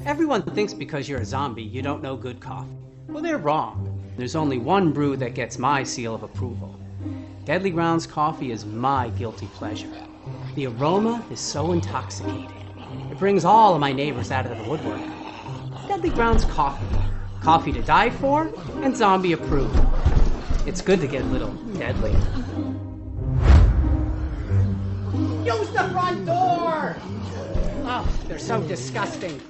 Everyone thinks because you're a zombie, you don't know good coffee. Well, they're wrong. There's only one brew that gets my seal of approval. Deadly Grounds coffee is my guilty pleasure. The aroma is so intoxicating. It brings all of my neighbors out of the woodwork. Deadly Grounds coffee. Coffee to die for and zombie approved. It's good to get a little deadly. Use the front door! Oh, they're so disgusting.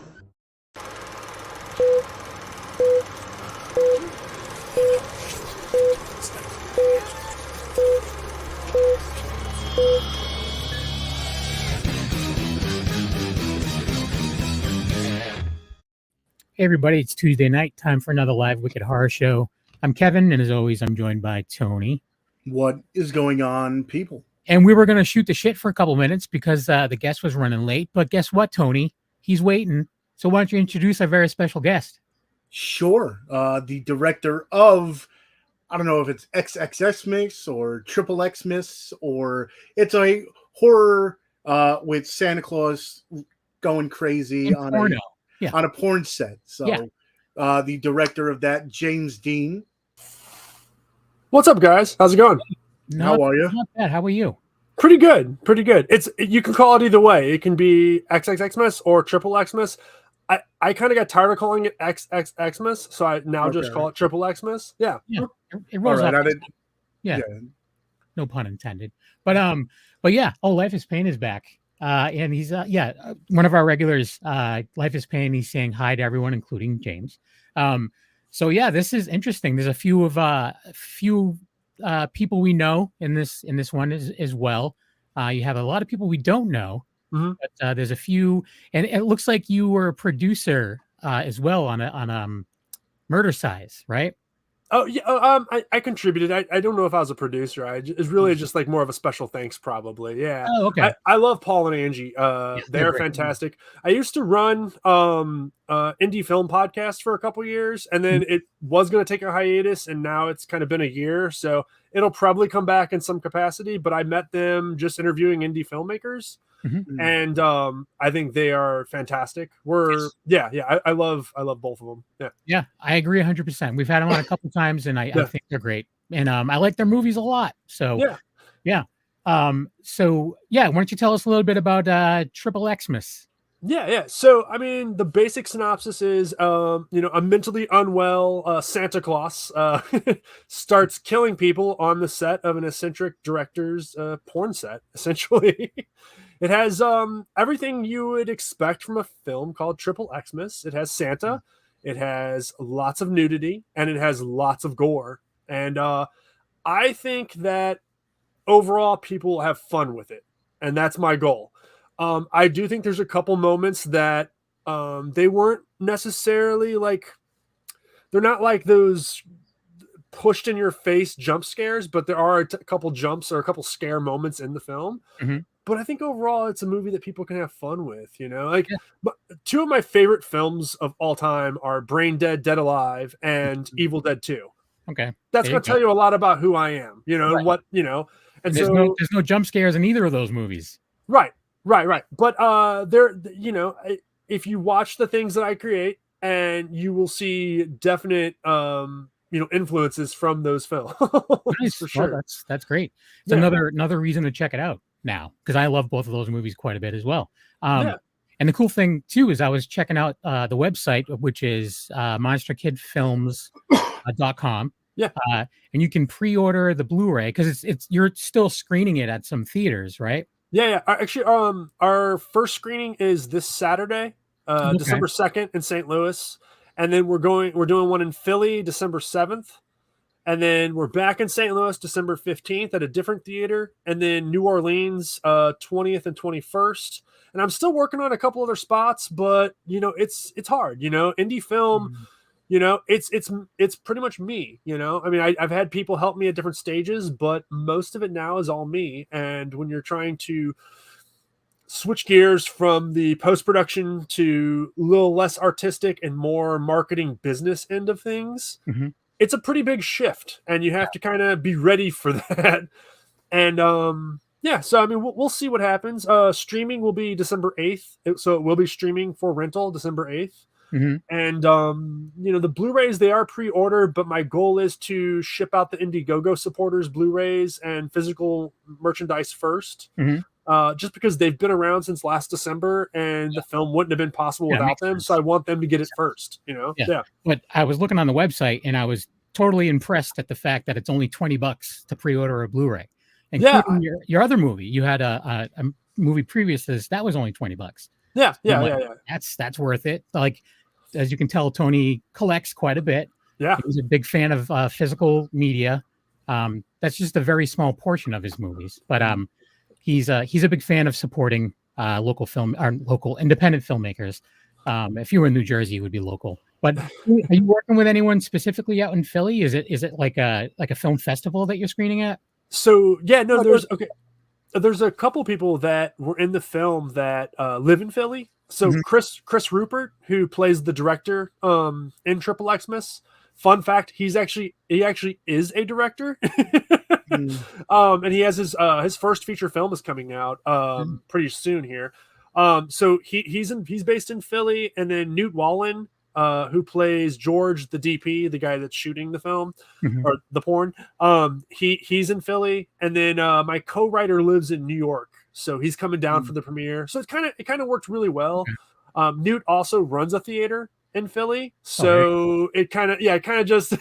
Hey everybody, it's Tuesday night, time for another live Wicked Horror Show. I'm Kevin, and as always, I'm joined by Tony. What is going on, people? And we were going to shoot the shit for a couple minutes because the guest was running late. But guess what, Tony? He's waiting. So why don't you introduce our very special guest? Sure. The director of, I don't know if it's XXX-MAS or XXX-MAS, or it's a horror with Santa Claus going crazy on a porn set. So the director of that, James Dean. What's up, guys? How's it going? How are you? Not bad. How are you? Pretty good. Pretty good. You can call it either way. It can be XXX-MAS or XXX-MAS. I kind of got tired of calling it XXX-MAS, so I now just call it XXX-MAS. Yeah. It rolls off. Yeah. No pun intended. But yeah. Oh, Life is Pain is back. And he's one of our regulars. Life is Pain. He's saying hi to everyone, including James. So yeah, this is interesting. There's a few people we know in this one as well. You have a lot of people we don't know, but there's a few, and it looks like you were a producer as well on Murder Size, right? Oh yeah, I contributed. I don't know if I was a producer. It's really just like more of a special thanks, probably. Yeah. Oh, okay. I love Paul and Angie. They're fantastic. I used to run indie film podcast for a couple years, and then it was going to take a hiatus, and now it's kind of been a year, so it'll probably come back in some capacity. But I met them just interviewing indie filmmakers. And I think they are fantastic. I love both of them. Yeah, I agree 100%. We've had them on a couple times, and I think they're great. And I like their movies a lot. So yeah. Why don't you tell us a little bit about XXX-MAS? Yeah. So, I mean, the basic synopsis is, a mentally unwell Santa Claus starts killing people on the set of an eccentric director's porn set, essentially. It has everything you would expect from a film called XXX-MAS. It has Santa, it has lots of nudity, and it has lots of gore. And I think that overall people will have fun with it, and that's my goal. I do think there's a couple moments that they weren't necessarily they're not like those pushed in your face jump scares, but there are a couple jumps or a couple scare moments in the film. But I think overall it's a movie that people can have fun with, But two of my favorite films of all time are Brain Dead, Dead Alive, and Evil Dead 2. Okay. That's going to tell you a lot about who I am, right. And there's no jump scares in either of those movies. Right. But if you watch the things that I create, and you will see definite influences from those films. Nice. For sure. Well, that's great. It's another reason to check it out now, because I love both of those movies quite a bit as well. And the cool thing too is I was checking out the website, which is monsterkidfilms.com. And you can pre-order the Blu-ray because you're still screening it at some theaters, right? Yeah. Actually, our first screening is this Saturday, December 2nd in St. Louis. And then we're doing one in Philly, December 7th. And then we're back in St. Louis, December 15th at a different theater. And then New Orleans, 20th and 21st. And I'm still working on a couple other spots, but it's hard, indie film, it's pretty much me, I mean, I've had people help me at different stages, but most of it now is all me. And when you're trying to switch gears from the post-production to a little less artistic and more marketing business end of things, it's a pretty big shift, and you have to kind of be ready for that. And yeah, so I mean, we'll see what happens. Streaming will be December 8th, so it will be streaming for rental December 8th. Mm-hmm. And the Blu-rays, they are pre-ordered, but my goal is to ship out the Indiegogo supporters Blu-rays and physical merchandise first. Mm-hmm. Just because they've been around since last December, and the film wouldn't have been possible without them. Sense. So I want them to get it first, Yeah. But I was looking on the website, and I was totally impressed at the fact that it's only $20 to pre-order a Blu-ray. Including your other movie. You had a movie previous to this that was only $20. Yeah. That's worth it. Like, as you can tell, Tony collects quite a bit. Yeah, he's a big fan of physical media. That's just a very small portion of his movies, but he's a big fan of supporting local independent filmmakers. If you were in New Jersey, it would be local. But are you working with anyone specifically out in Philly? Is it like a film festival that you're screening at? So yeah, no, there's a couple people that were in the film that live in Philly. So Chris Rupert, who plays the director in XXX-MAS. Fun fact, he actually is a director. And he has his first feature film is coming out pretty soon here. So he's based in Philly, and then Newt Wallen, who plays George, the DP, the guy that's shooting the film or the porn. He's in Philly, and then my co-writer lives in New York, so he's coming down for the premiere. So it kind of worked really well. Newt also runs a theater in Philly, so it kind of just.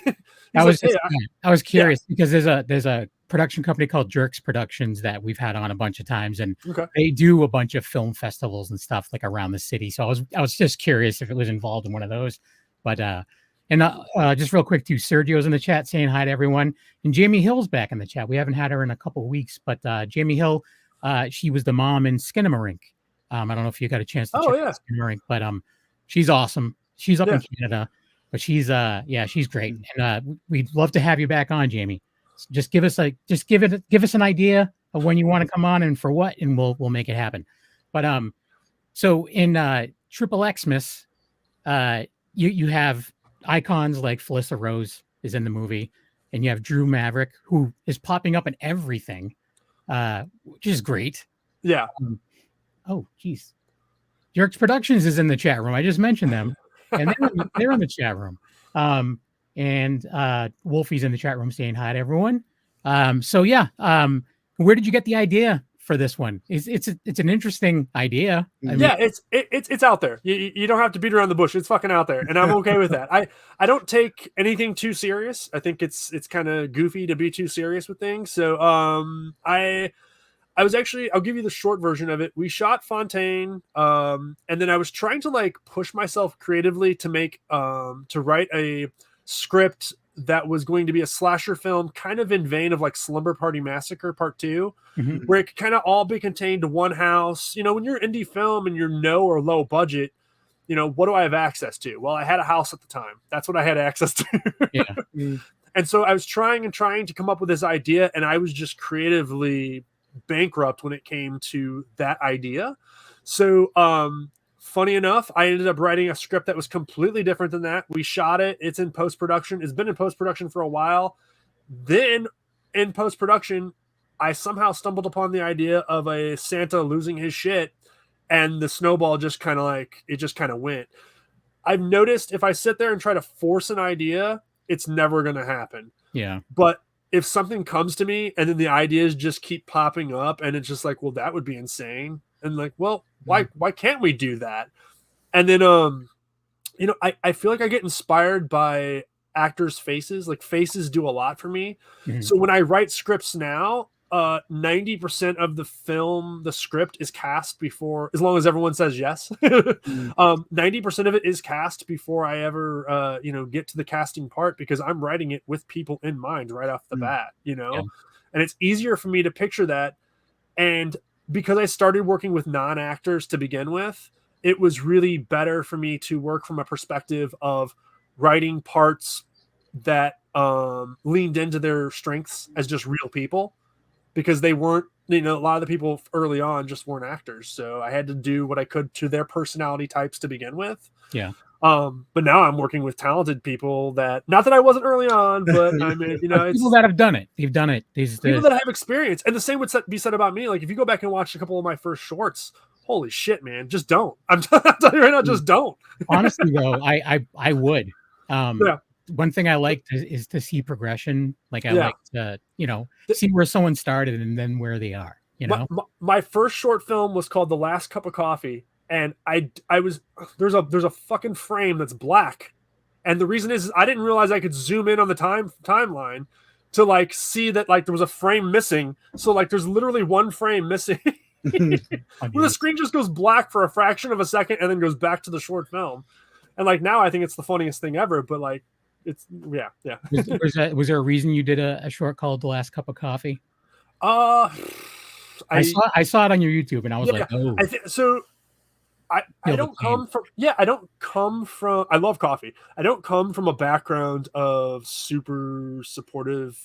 I was curious because there's a production company called Jerks Productions that we've had on a bunch of times, and they do a bunch of film festivals and stuff like around the city. So I was just curious if it was involved in one of those. But just real quick too, Sergio's in the chat saying hi to everyone, and Jamie Hill's back in the chat. We haven't had her in a couple of weeks, but Jamie Hill, she was the mom in Skinamarink. I don't know if you got a chance to check out Skinamarink, but she's awesome. She's up in Canada, but she's great, and we'd love to have you back on, Jamie. Just give us an idea of when you want to come on and for what, and we'll make it happen. But so in XXX-MAS, you have icons like Felissa Rose is in the movie, and you have Drew Maverick, who is popping up in everything, which is great. Yeah. Oh, geez. Jerks Productions is in the chat room. I just mentioned them, and they're in the chat room. And Wolfie's in the chat room saying hi to everyone. Where did you get the idea for this one? It's an interesting idea. It's out there. You don't have to beat around the bush. It's fucking out there, and I'm okay with that. I don't take anything too serious. I think it's kind of goofy to be too serious with things. So I was actually, I'll give you the short version of it. We shot Fontaine, and then I was trying to push myself creatively to write a script that was going to be a slasher film, kind of in vein of Slumber Party Massacre Part 2, where it could kind of all be contained to one house. When you're indie film and you're no or low budget, what do I have access to? Well, I had a house at the time. That's what I had access to. And so I was trying to come up with this idea, and I was just creatively bankrupt when it came to that idea. So, funny enough, I ended up writing a script that was completely different than that. We shot it. It's in post-production. It's been in post-production for a while. Then in post-production, I somehow stumbled upon the idea of a Santa losing his shit, and the snowball just kind of went. I've noticed if I sit there and try to force an idea, it's never going to happen. Yeah. But if something comes to me and then the ideas just keep popping up, and it's just well, that would be insane. And why can't we do that? And then, I feel like I get inspired by actors' faces. Faces do a lot for me. So when I write scripts now, 90% of the script is cast before, as long as everyone says yes. 90% of it is cast before I ever, get to the casting part, because I'm writing it with people in mind right off the bat, and it's easier for me to picture that. And because I started working with non-actors to begin with, it was really better for me to work from a perspective of writing parts that leaned into their strengths as just real people, because they weren't, a lot of the people early on just weren't actors. So I had to do what I could to their personality types to begin with. Yeah. But now I'm working with talented people that, not that I wasn't early on, but I mean, you know, it's people that have done it. They've done it. People that have experience. And the same would be said about me. Like, if you go back and watch a couple of my first shorts, holy shit, man, just don't. I'm telling you right now, just don't. Honestly, though, I would. One thing I like is to see progression. Like, I like to, you know, see where someone started and then where they are, you know? My first short film was called The Last Cup of Coffee. And there's a fucking frame that's black. And the reason is I didn't realize I could zoom in on the timeline to like see that like there was a frame missing. So like there's literally one frame missing. Where the screen just goes black for a fraction of a second and then goes back to the short film. And like now I think it's the funniest thing ever, but like it's yeah. Was there a reason you did a short called The Last Cup of Coffee? I saw it on your YouTube and I was like, oh. I don't come from I love coffee. I don't come from a background of super supportive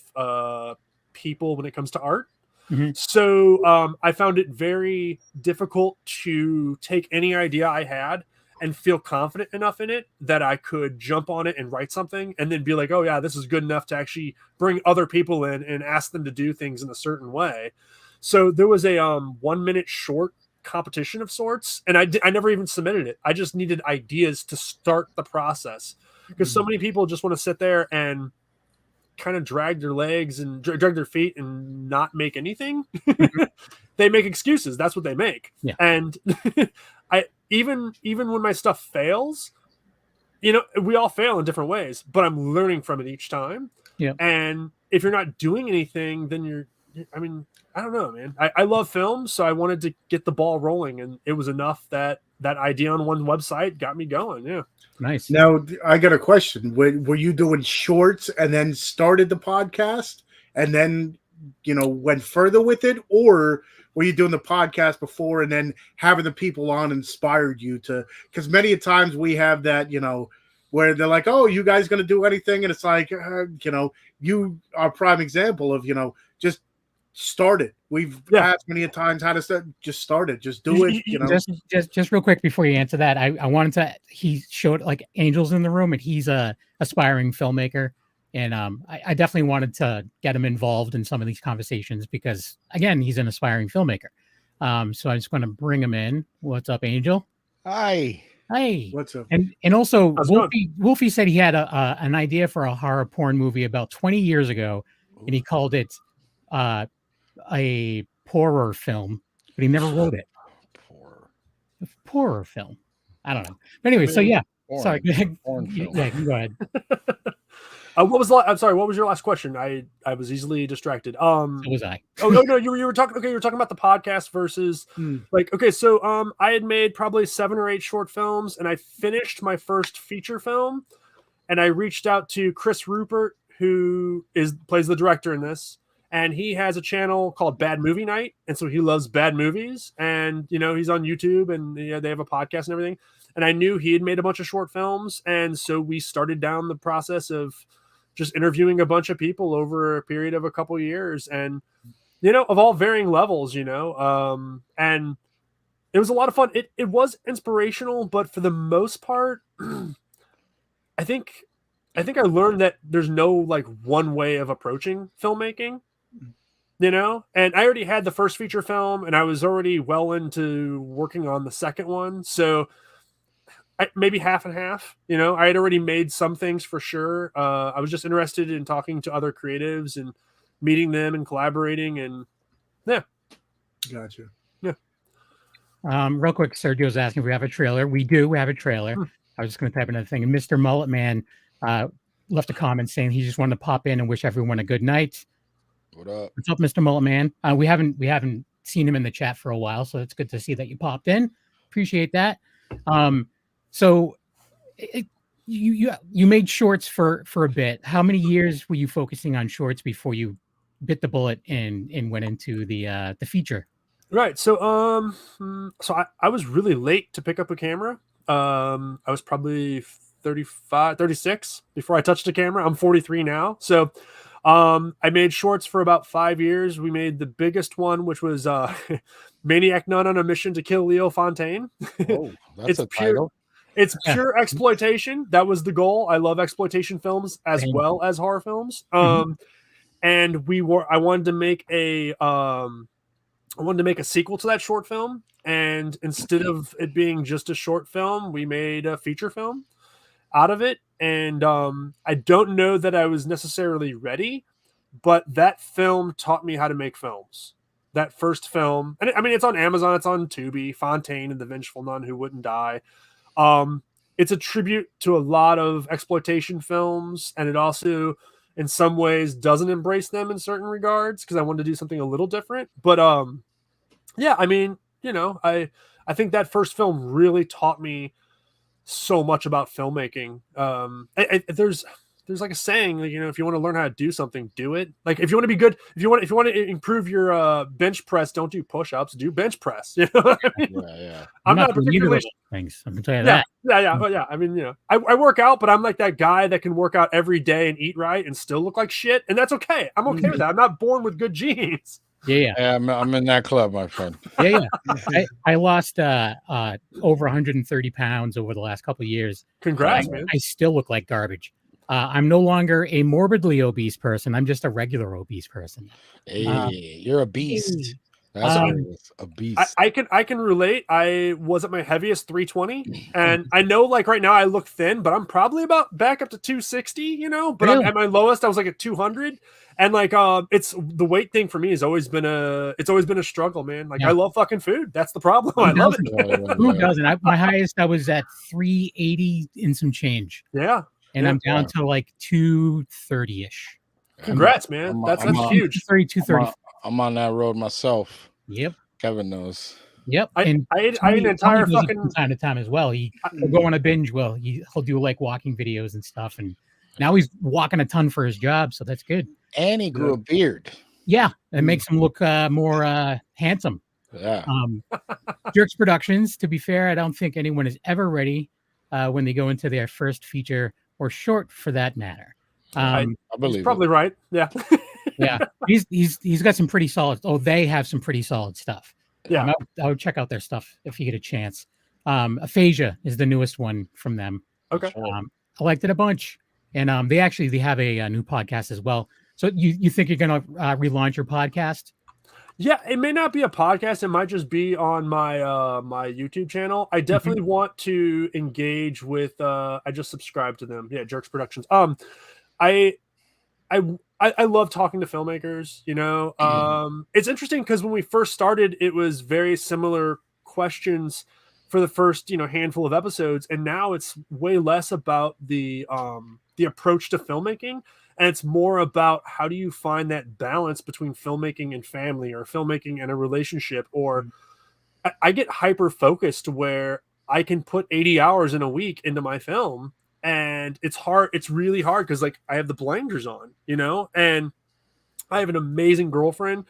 people when it comes to art. Mm-hmm. So I found it very difficult to take any idea I had and feel confident enough in it that I could jump on it and write something and then be like, oh yeah, this is good enough to actually bring other people in and ask them to do things in a certain way. So there was a 1 minute short competition of sorts, and I never even submitted it. I just needed ideas to start the process because so many people just want to sit there and kind of drag their legs and drag their feet and not make anything. They make excuses. That's what they make. Yeah. And I even when my stuff fails, you know, we all fail in different ways, but I'm learning from it each time. Yeah. And if you're not doing anything, then I don't know, man. I love films, so I wanted to get the ball rolling, and it was enough that idea on one website got me going. Yeah. Nice. Now, I got a question. Were you doing shorts and then started the podcast and then, you know, went further with it? Or were you doing the podcast before and then having the people on inspired you to? Because many times we have that, you know, where they're like, oh, you guys going to do anything? And it's like, you know, you are a prime example of, you know, just start it. We've asked many times how to start. Just start it. Just do it. You know. Just real quick before you answer that, I wanted to. He showed like Angel's in the room, and he's a aspiring filmmaker, and I definitely wanted to get him involved in some of these conversations because again, he's an aspiring filmmaker. So I just want to bring him in. What's up, Angel? Hi. Hey. What's up? And also, Wolfie said he had an idea for a horror porn movie about 20 years ago, and he called it a poorer film, but he never wrote it. Poorer film. I don't know. But anyway, so yeah. Porn. Sorry. Porn film. Yeah, go ahead. I'm sorry. What was your last question? I was easily distracted. So was I. Oh no, you were talking. Okay, you were talking about the podcast versus like. Okay, so I had made probably 7 or 8 short films, and I finished my first feature film, and I reached out to Chris Rupert, who plays the director in this. And he has a channel called Bad Movie Night. And so he loves bad movies. And, you know, he's on YouTube and they have a podcast and everything. And I knew he had made a bunch of short films. And so we started down the process of just interviewing a bunch of people over a period of a couple of years. And, you know, of all varying levels, you know. And it was a lot of fun. It was inspirational. But for the most part, I think I learned that there's no like one way of approaching filmmaking. You know, and I already had the first feature film and I was already well into working on the second one. So maybe half and half, you know, I had already made some things for sure. I was just interested in talking to other creatives and meeting them and collaborating and yeah. Gotcha. Yeah. Real quick, Sergio's asking if we have a trailer. We do have a trailer. I was just going to type another thing. And Mr. Mullet Man left a comment saying he just wanted to pop in and wish everyone a good night. What up? What's up, Mr. Mullet Man? We haven't seen him in the chat for a while, so it's good to see that you popped in. Appreciate that. So you made shorts for a bit. How many years were you focusing on shorts before you bit the bullet and went into the feature? Right. So I was really late to pick up a camera. I was probably 35, 36 before I touched a camera. I'm 43 now. So I made shorts for about 5 years. We made the biggest one, which was Maniac Nun on a Mission to Kill Leo Fontaine. Oh, that's a title. It's pure exploitation. That was the goal. I love exploitation films as well as horror films. And I wanted to make a sequel to that short film. And instead of it being just a short film, we made a feature film out of it. And I don't know that I was necessarily ready, but that film taught me how to make films. That first film, and I mean, it's on Amazon, it's on Tubi, Fontaine and the Vengeful Nun Who Wouldn't Die. It's a tribute to a lot of exploitation films, and it also, in some ways, doesn't embrace them in certain regards because I wanted to do something a little different. But yeah, I mean, I think that first film really taught me so much about filmmaking. There's like a saying, like, if you want to learn how to do something, do it. Like if you want to be good, if you want to improve your bench press, don't do push-ups, do bench press. You know what I mean? Yeah. I'm not particularly things. I can tell you that. Yeah. But yeah, I mean, I work out, but I'm like that guy that can work out every day and eat right and still look like shit, and that's okay. I'm okay with that. I'm not born with good genes. Yeah. I'm in that club, my friend. Yeah. I lost over 130 pounds over the last couple of years. Congrats, man. I still look like garbage. I'm no longer a morbidly obese person. I'm just a regular obese person. Hey, you're a beast. That's a beast. I can relate. I was at my heaviest 320, and I know like right now I look thin, but I'm probably about back up to 260. But really? At my lowest I was like at 200, and like it's the weight thing for me has always been a struggle, man. Like I love fucking food. That's the problem. I love it. Who doesn't? My highest I was at 380 in some change. Yeah. And I'm down to like 230-ish. Congrats, man. That's huge. 230. I'm on that road myself. Yep. Kevin knows. Yep. I ate an entire fucking from time to time as well. He'll go on a binge. Well, he'll do like walking videos and stuff. And now he's walking a ton for his job, so that's good. And he grew a beard. Yeah, it makes him look more handsome. Yeah. Jerks Productions. To be fair, I don't think anyone is ever ready when they go into their first feature. Or short for that matter. I believe he's probably right. Yeah. Yeah. He's got some pretty solid. They have some pretty solid stuff. Yeah. I would check out their stuff if you get a chance. Aphasia is the newest one from them. Okay. I liked it a bunch. And they have a new podcast as well. So you think you're going to relaunch your podcast? Yeah, it may not be a podcast. It might just be on my my YouTube channel. I definitely want to engage with. I just subscribed to them. Yeah, Jerks Productions. I love talking to filmmakers. It's interesting because when we first started, it was very similar questions for the first handful of episodes, and now it's way less about the approach to filmmaking. And it's more about how do you find that balance between filmmaking and family, or filmmaking and a relationship, or I get hyper focused where I can put 80 hours in a week into my film, and it's hard. It's really hard because like I have the blinders on, and I have an amazing girlfriend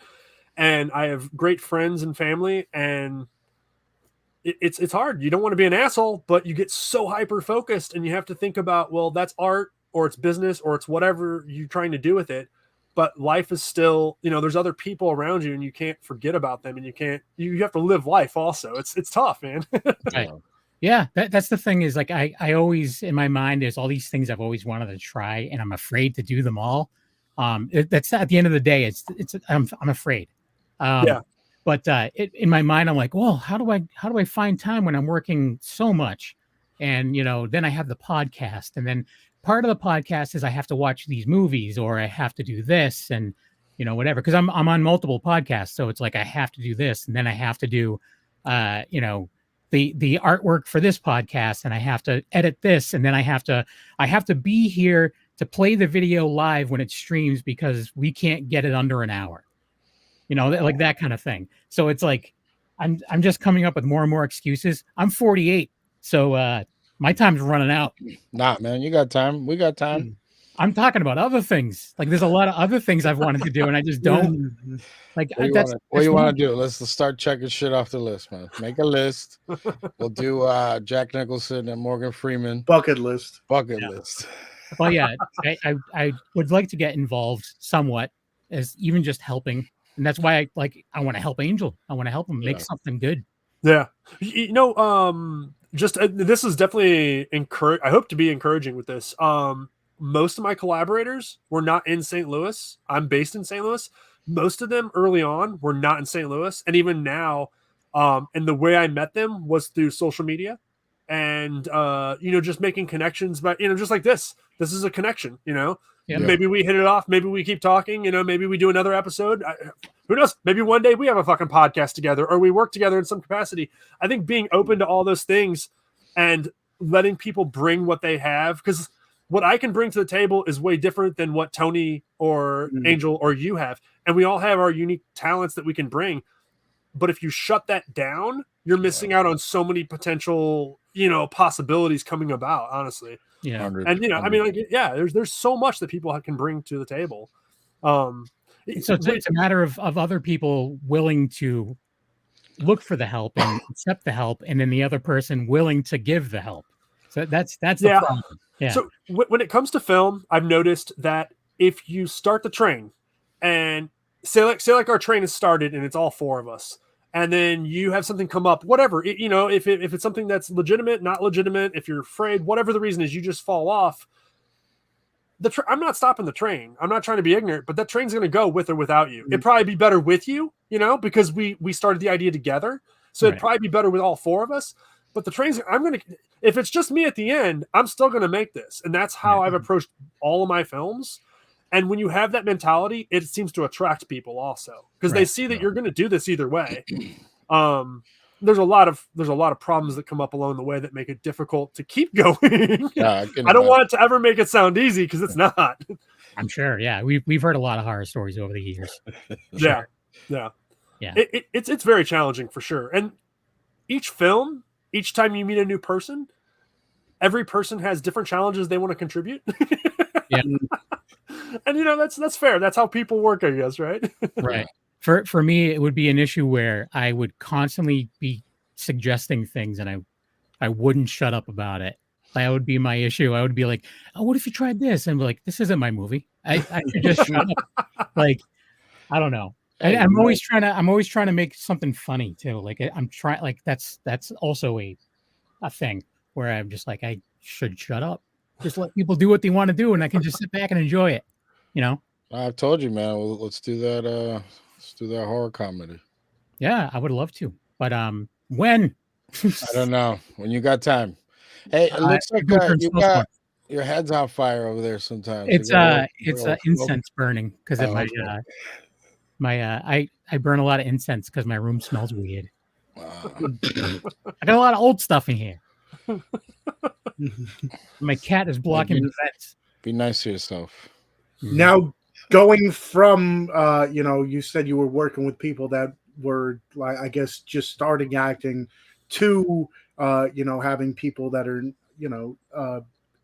and I have great friends and family, and it's hard. You don't want to be an asshole, but you get so hyper focused and you have to think about, well, that's art, or it's business, or it's whatever you're trying to do with it. But life is still, there's other people around you and you can't forget about them, and you have to live life also. It's tough, man. Right. Yeah. That's the thing is like, I always, in my mind, there's all these things I've always wanted to try and I'm afraid to do them all. That's at the end of the day, I'm afraid. Yeah. But in my mind, I'm like, well, how do I find time when I'm working so much? And, then I have the podcast, and then part of the podcast is I have to watch these movies, or I have to do this, and whatever, because I'm on multiple podcasts, so it's like I have to do this, and then I have to do the artwork for this podcast, and I have to edit this, and then I have to be here to play the video live when it streams because we can't get it under an hour, like that kind of thing. So it's like I'm just coming up with more and more excuses. I'm 48, so my time's running out. Nah, man, you got time. We got time. I'm talking about other things. Like there's a lot of other things I've wanted to do, and I just don't. Like what do you want to do? Let's start checking shit off the list, man. Make a list. We'll do Jack Nicholson and Morgan Freeman bucket list. List. Well, yeah, I would like to get involved somewhat, as even just helping, and that's why I want to help Angel. I want to help him make something good. Yeah, just this is definitely I hope to be encouraging with this. Most of my collaborators were not in St. Louis. I'm based in St. Louis. Most of them early on were not in St. Louis, and even now, and the way I met them was through social media, and just making connections. But just like this is a connection. Yeah. Maybe we hit it off. Maybe we keep talking. Maybe we do another episode. Who knows? Maybe one day we have a fucking podcast together, or we work together in some capacity. I think being open to all those things and letting people bring what they have, because what I can bring to the table is way different than what Tony or Angel or you have. And we all have our unique talents that we can bring. But if you shut that down, you're missing out on so many potential, possibilities coming about, honestly. Yeah. And, there's so much that people can bring to the table. So it's a matter of other people willing to look for the help and accept the help, and then the other person willing to give the help. So that's the problem. Yeah. So when it comes to film, I've noticed that if you start the train and say like our train has started and it's all four of us, and then you have something come up, whatever, if it's something that's legitimate, not legitimate, if you're afraid, whatever the reason is, you just fall off. I'm not stopping the train. I'm not trying to be ignorant, but that train's going to go with or without you. It'd probably be better with you, because we started the idea together. So it'd probably be better with all four of us. But the trains, if it's just me at the end, I'm still going to make this. And that's how I've approached all of my films. And when you have that mentality, it seems to attract people also, because they see that you're going to do this either way. There's a lot of problems that come up along the way that make it difficult to keep going. I don't want it to ever make it sound easy, because it's not. I'm sure. Yeah. We've heard a lot of horror stories over the years. Yeah. It's very challenging for sure. And each film, each time you meet a new person, every person has different challenges they want to contribute. Yeah. And that's fair. That's how people work, I guess, right? Right. For me, it would be an issue where I would constantly be suggesting things and I wouldn't shut up about it. That would be my issue. I would be like, "Oh, what if you tried this?" And be like, "This isn't my movie. I should just shut up." Like, I don't know. I'm always trying to make something funny too. Like I'm trying, like that's also a thing where I'm just like, I should shut up. Just let people do what they want to do, and I can just sit back and enjoy it. I've told you, man. Well, let's do that. Let's do that horror comedy. Yeah, I would love to, but when? I don't know. When you got time. Hey, it looks like you got your head's on fire over there. Sometimes it's incense burning because of I burn a lot of incense because my room smells weird. Wow. I got a lot of old stuff in here. My cat is blocking the vents. Be nice to yourself. Now, going from, you said you were working with people that were, like, I guess, just starting acting to, having people that are,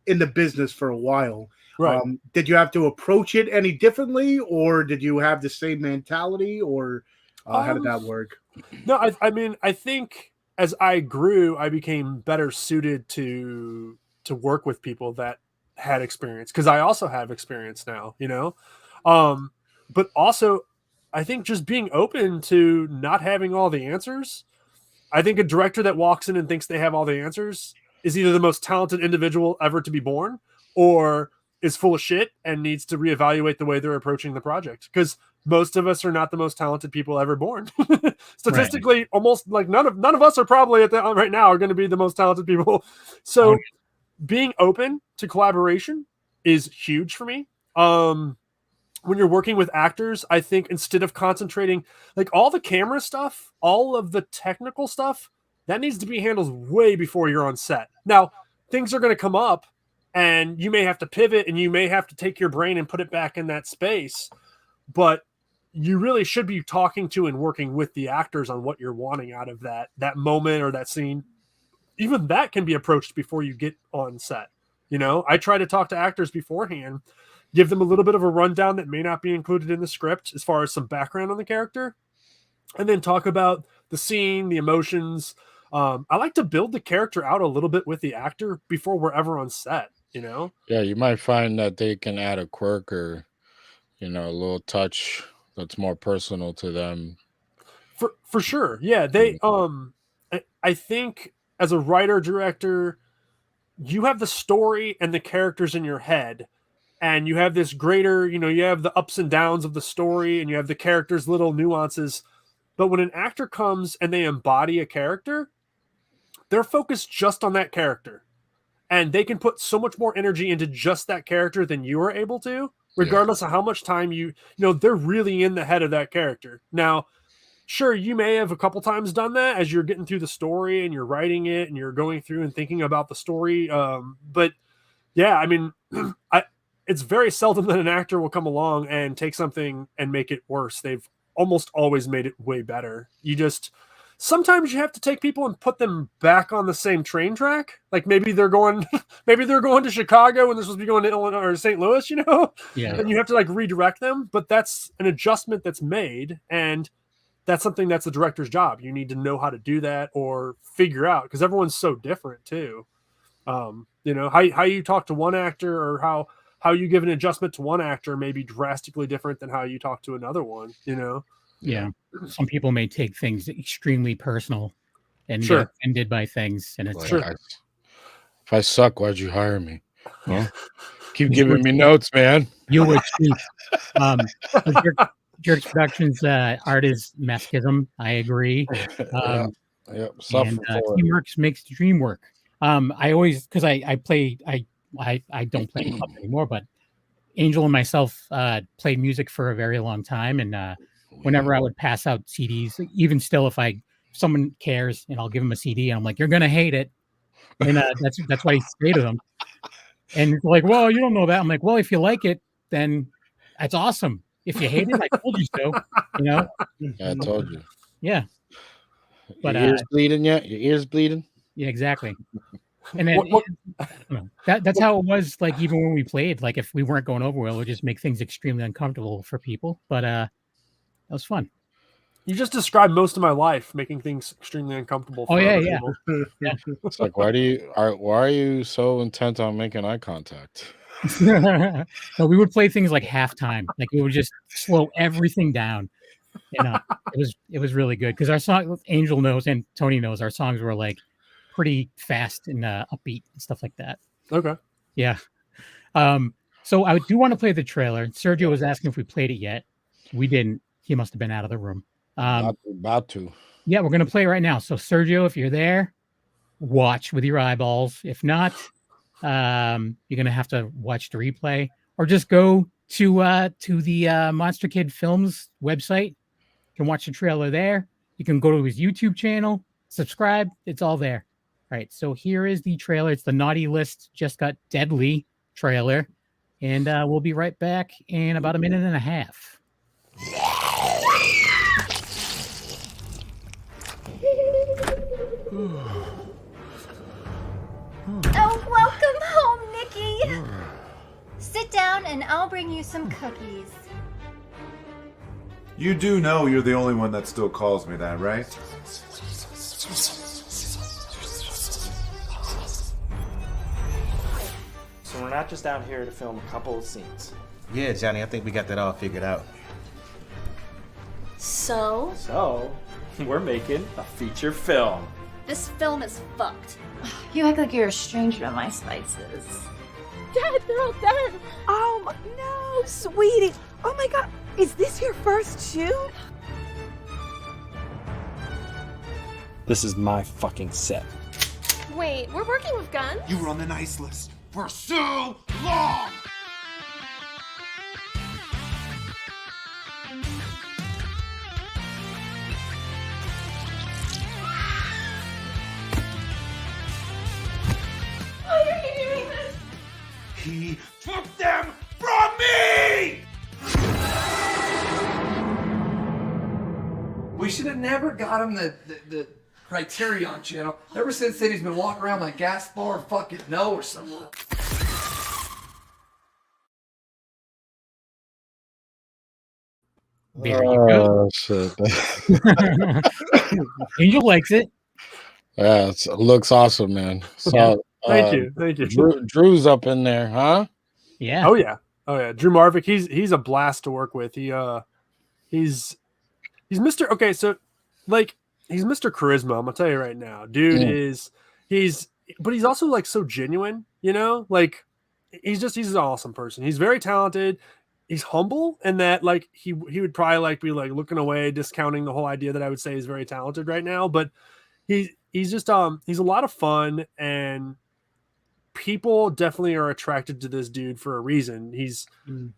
in the business for a while. Right. Did you have to approach it any differently, or did you have the same mentality, or how did that work? No, I think as I grew, I became better suited to work with people that had experience, because I also have experience now, but also I think just being open to not having all the answers. I think a director that walks in and thinks they have all the answers is either the most talented individual ever to be born, or is full of shit and needs to reevaluate the way they're approaching the project, because most of us are not the most talented people ever born. Statistically, almost like none of us are probably right now are going to be the most talented people. So being open to collaboration is huge for me. When you're working with actors, I think instead of concentrating, like, all the camera stuff, all of the technical stuff, that needs to be handled way before you're on set. Now, things are going to come up and you may have to pivot and you may have to take your brain and put it back in that space, but you really should be talking to and working with the actors on what you're wanting out of that moment or that scene. Even that can be approached before you get on set. I try to talk to actors beforehand, give them a little bit of a rundown that may not be included in the script as far as some background on the character, and then talk about the scene, the emotions. I like to build the character out a little bit with the actor before we're ever on set, Yeah, you might find that they can add a quirk or, a little touch that's more personal to them. For sure. Yeah, they I think as a writer director, you have the story and the characters in your head, and you have this greater, you have the ups and downs of the story, and you have the characters' little nuances. But when an actor comes and they embody a character, they're focused just on that character, and they can put so much more energy into just that character than you are able to, regardless of how much time they're really in the head of that character. Now, sure, you may have a couple times done that as you're getting through the story and you're writing it and you're going through and thinking about the story. But yeah, I mean, it's very seldom that an actor will come along and take something and make it worse. They've almost always made it way better. Sometimes you have to take people and put them back on the same train track. Like maybe they're going to Chicago when they're supposed to be going to Illinois or St. Louis, Yeah. And you have to like redirect them. But that's an adjustment that's made, and that's something that's the director's job. You need to know how to do that or figure out, because everyone's so different too. How you talk to one actor or how you give an adjustment to one actor may be drastically different tன் how you talk to another one, Yeah. Some people may take things extremely personal and Sure. get offended by things. And it's Like, Sure. if I suck, why'd you hire me? Huh? Keep giving me notes, man. you would choose. Jerks Productions art is masochism. I agree. Yep. Suffer And for it. teamwork makes the dream work. I always, because I don't play in club anymore, but Angel and myself played music for a very long time, and whenever I would pass out CDs, even still, if someone cares and I'll give them a CD, and I'm like, you're gonna hate it, and that's why I say to them. And it's like, well, you don't know that. I'm like, well, if you like it, then that's awesome. If you hate it, I told you so. Yeah, I told you. Yeah. But Your ears bleeding yet? Your ears bleeding? yeah, exactly. And then that's how it was. Like even when we played, like if we weren't going over well, it would just make things extremely uncomfortable for people. But that was fun. You just described most of my life, making things extremely uncomfortable. For other people. It's like, why are you so intent on making eye contact? No, we would play things like halftime. Like we would just slow everything down. It was really good because our song, Angel knows and Tony knows, our songs were like pretty fast and upbeat and stuff like that. Okay. Yeah. So I do want to play the trailer. Sergio was asking if we played it yet. We didn't. He must have been out of the room. About to. Yeah, we're gonna play right now. So Sergio, if you're there, watch with your eyeballs. If not, you're gonna have to watch the replay or just go to the Monster Kid Films website. You can watch the trailer there. You can go to his YouTube channel, subscribe. It's all there. All right. So here is the trailer. It's the Naughty List Just Got Deadly trailer, and we'll be right back in about a minute and a half. Oh, welcome home, Nikki. Sit down and I'll bring you some cookies. You do know you're the only one that still calls me that, right? So we're not just out here to film a couple of scenes. Yeah, Johnny, I think we got that all figured out. So? So, we're making a feature film. This film is fucked. You act like you're a stranger to my spices. Dad, they're all dead. Oh, no, sweetie. Oh my God, is this your first shoot? This is my fucking set. Wait, we're working with guns? You were on the nice list for so long! Why are you doing this? He took them from me! We should have never got him the Criterion channel. Ever since then, he's been walking around like Gaspar fucking No or something. There you go. Oh, shit. Angel likes it. Yeah, it looks awesome, man. So, Thank you. Drew's up in there, huh? Yeah. Oh yeah. Drew Marvick, he's a blast to work with. He's Mr. Okay, so like he's Mr. Charisma. I'm gonna tell you right now, dude is But he's also like so genuine, you know, like he's an awesome person. He's very talented. He's humble, and that like he would probably like be like looking away, discounting the whole idea that I would say he's very talented right now. But he's just he's a lot of fun, and people definitely are attracted to this dude for a reason. He's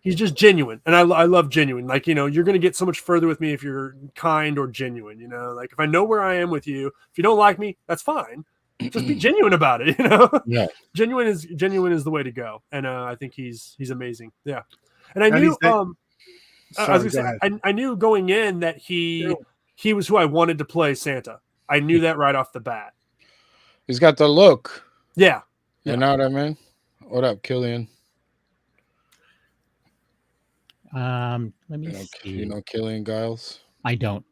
just genuine, and I love genuine. Like, you know, you're going to get so much further with me if you're kind or genuine, you know, like if I know where I am with you, if you don't like me, that's fine. Just be genuine about it, you know? Yeah. Genuine is the way to go. And I think he's amazing. Yeah. And I knew I knew going in that he was who I wanted to play Santa. I knew that right off the bat. He's got the look. Yeah. You know what I mean? What up, Killian? Let me see. You know Killian Giles? I don't.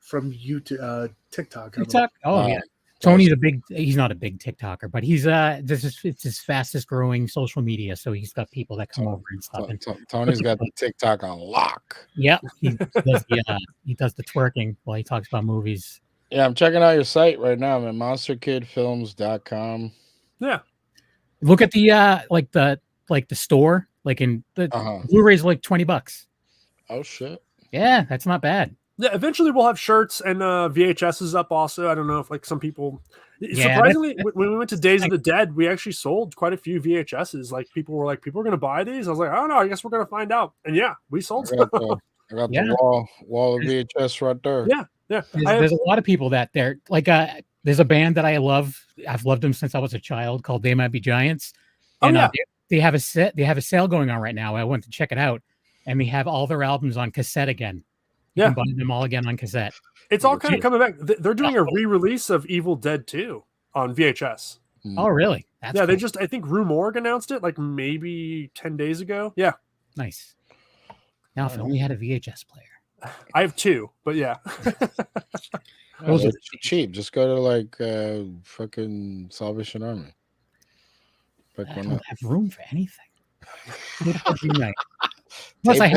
From YouTube, TikTok. TikTok? Oh, yeah. Tony's he's not a big TikToker, but he's it's his fastest growing social media. So he's got people that come over and stuff. Tony's got the TikTok on lock. Yeah, he does the twerking while he talks about movies. Yeah, I'm checking out your site right now. I'm at monsterkidfilms.com. Yeah. Look at the the store, like in the Blu-ray's like $20. Oh shit. Yeah, that's not bad. Yeah, eventually we'll have shirts and VHSs up also. I don't know if like some people surprisingly when we went to Days of the Dead, we actually sold quite a few VHSs. Like people were gonna buy these. I was like, I don't know, I guess we're gonna find out. And yeah, we sold some. I got the wall of VHS right there. Yeah. Yeah. There's a lot of people that they're like there's a band that I love. I've loved them since I was a child called They Might Be Giants. And they have a sale going on right now. I went to check it out, and they have all their albums on cassette again. You can buy them all again on cassette. It's all kind of coming back. They're doing a re-release of Evil Dead 2 on VHS. Oh, really? That's cool. They just, I think Rue Morgue announced it like maybe 10 days ago. Yeah. Nice. Now, if I only had a VHS player. I have two, but yeah. Those are cheap. Just go to like fucking Salvation Army. I don't have room for anything. Plus, I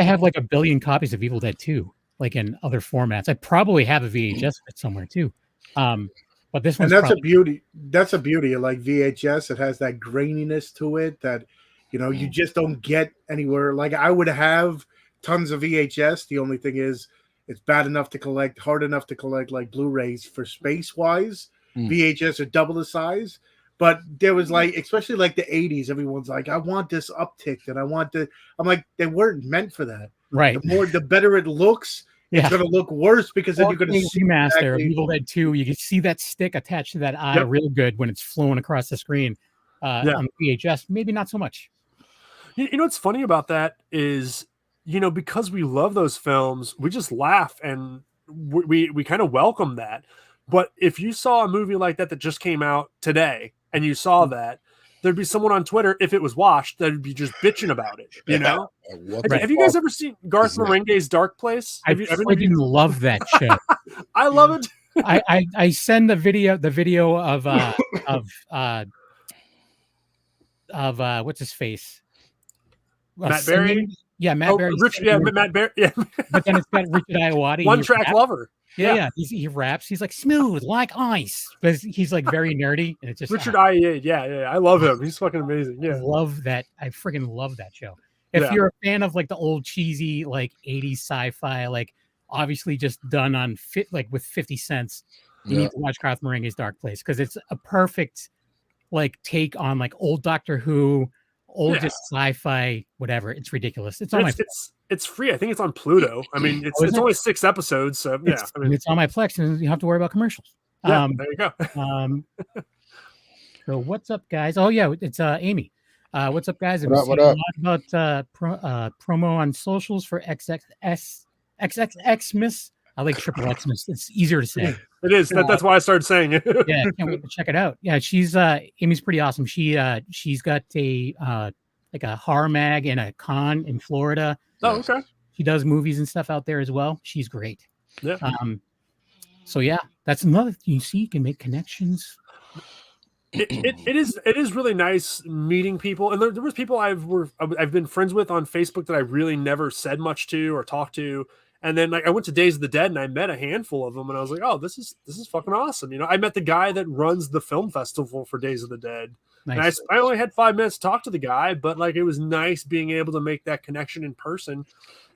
have like a billion copies of Evil Dead 2, like in other formats. I probably have a VHS of it somewhere too. But this one's a beauty. That's a beauty of like VHS. It has that graininess to it that, you know, you just don't get anywhere. Like I would have tons of VHS. The only thing is it's bad enough to collect, hard enough to collect like Blu-rays for space wise. VHS are double the size. But there was like, especially like the 80s, everyone's like, I want this uptick and I want the. I'm like, they weren't meant for that. Right. The better it looks, it's going to look worse because then you're going to see remaster of Evil Dead 2. You can see that stick attached to that eye real good when it's flowing across the screen. On VHS, maybe not so much. You know what's funny about that is, you know, because we love those films, we just laugh and we kind of welcome that. But if you saw a movie like that just came out today and you saw that, there'd be someone on Twitter, if it was watched, that'd be just bitching about it. You know? Have you guys ever seen Garth Marenghi's Dark Place? I freaking love that show. I love it. I send the video of what's his face? Matt Berry? Yeah, Matt Berry. Matt Berry. Yeah. But then it's got Richard Ayoade. One Track Lover. Yeah. He raps. He's like smooth like ice, but he's like very nerdy. And it's just Richard Ayoade. Yeah. I love him. He's fucking amazing. Yeah, love that. I freaking love that show. If you're a fan of like the old cheesy like 80s sci-fi, like obviously just done on with 50 cents, you need to watch Garth Marenghi's Dark Place because it's a perfect like take on like old Doctor Who, old just sci-fi, whatever. It's ridiculous. It's on it's free. I think it's on Pluto. I mean, it's only 6 episodes, so it's on my Plex, and you have to worry about commercials. Yeah, there you go. So what's up, guys? Oh yeah, it's Amy. What's up, guys? What up? About promo on socials for XXX-MAS. I like XXX-MAS. It's easier to say. It is. That's why I started saying it. Yeah, can't wait to check it out. Yeah, she's Amy's pretty awesome. She's got a like a horror mag and a con in Florida. Oh, okay. She does movies and stuff out there as well. She's great. Yeah. So yeah, that's another thing. You see, you can make connections. It is really nice meeting people, and there was people I've been friends with on Facebook that I really never said much to or talked to, And then like I went to Days of the Dead and I met a handful of them, and I was like, oh, this is fucking awesome. You know, I met the guy that runs the film festival for Days of the Dead. Nice. And I only had 5 minutes to talk to the guy, but like it was nice being able to make that connection in person.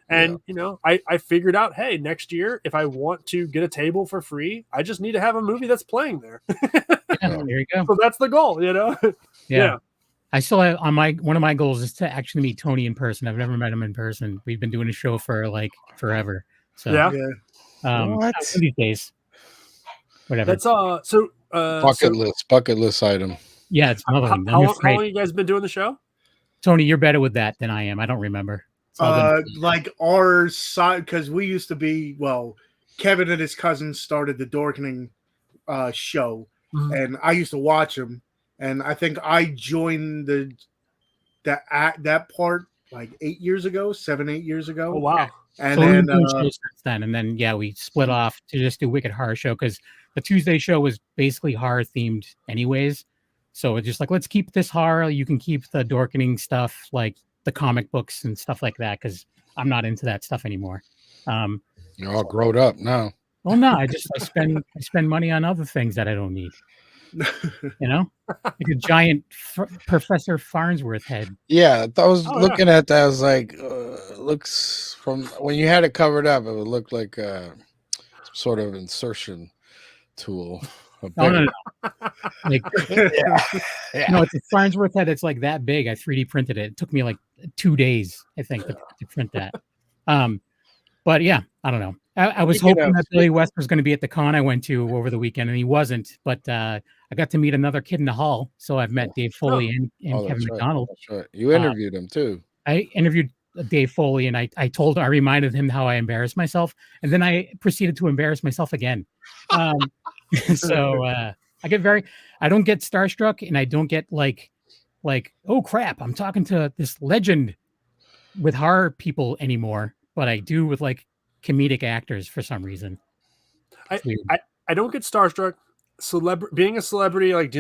And you know, I figured out, hey, next year if I want to get a table for free, I just need to have a movie that's playing there. There you go. So that's the goal, you know. Yeah. I still have on one of my goals is to actually meet Tony in person. I've never met him in person. We've been doing a show for like forever. So one of these days. Whatever. That's bucket list item. Yeah, it's another one. How long have you guys been doing the show? Tony, you're better with that than I am. I don't remember. Like our side, because we used to be, Kevin and his cousins started the Dorkening show, and I used to watch them. And I think I joined that part like 8 years ago, 7-8 years ago. Oh wow! And so then we split off to just do Wicked Horror Show because the Tuesday show was basically horror themed anyways. So it's just like, let's keep this horror. You can keep the Dorkening stuff, like the comic books and stuff like that, because I'm not into that stuff anymore. You're all grown up now. Well, no, I spend money on other things that I don't need. You know, like a giant Professor Farnsworth head. Yeah, I was looking at that. I was like, looks from when you had it covered up, it would look like some sort of insertion tool. No. Like, no, it's a Farnsworth head. It's like that big. I 3D printed it. It took me like 2 days, I think, to print that. But yeah, I don't know. I was hoping that Billy West was going to be at the con I went to over the weekend, and he wasn't. But I got to meet another kid in the hall, so I've met Dave Foley and Kevin McDonald. That's right. You interviewed him too. I interviewed Dave Foley, and I reminded him how I embarrassed myself, and then I proceeded to embarrass myself again. So I don't get starstruck, and I don't get like, oh crap, I'm talking to this legend with horror people anymore, but I do with like comedic actors for some reason. I don't get starstruck. Being a celebrity, like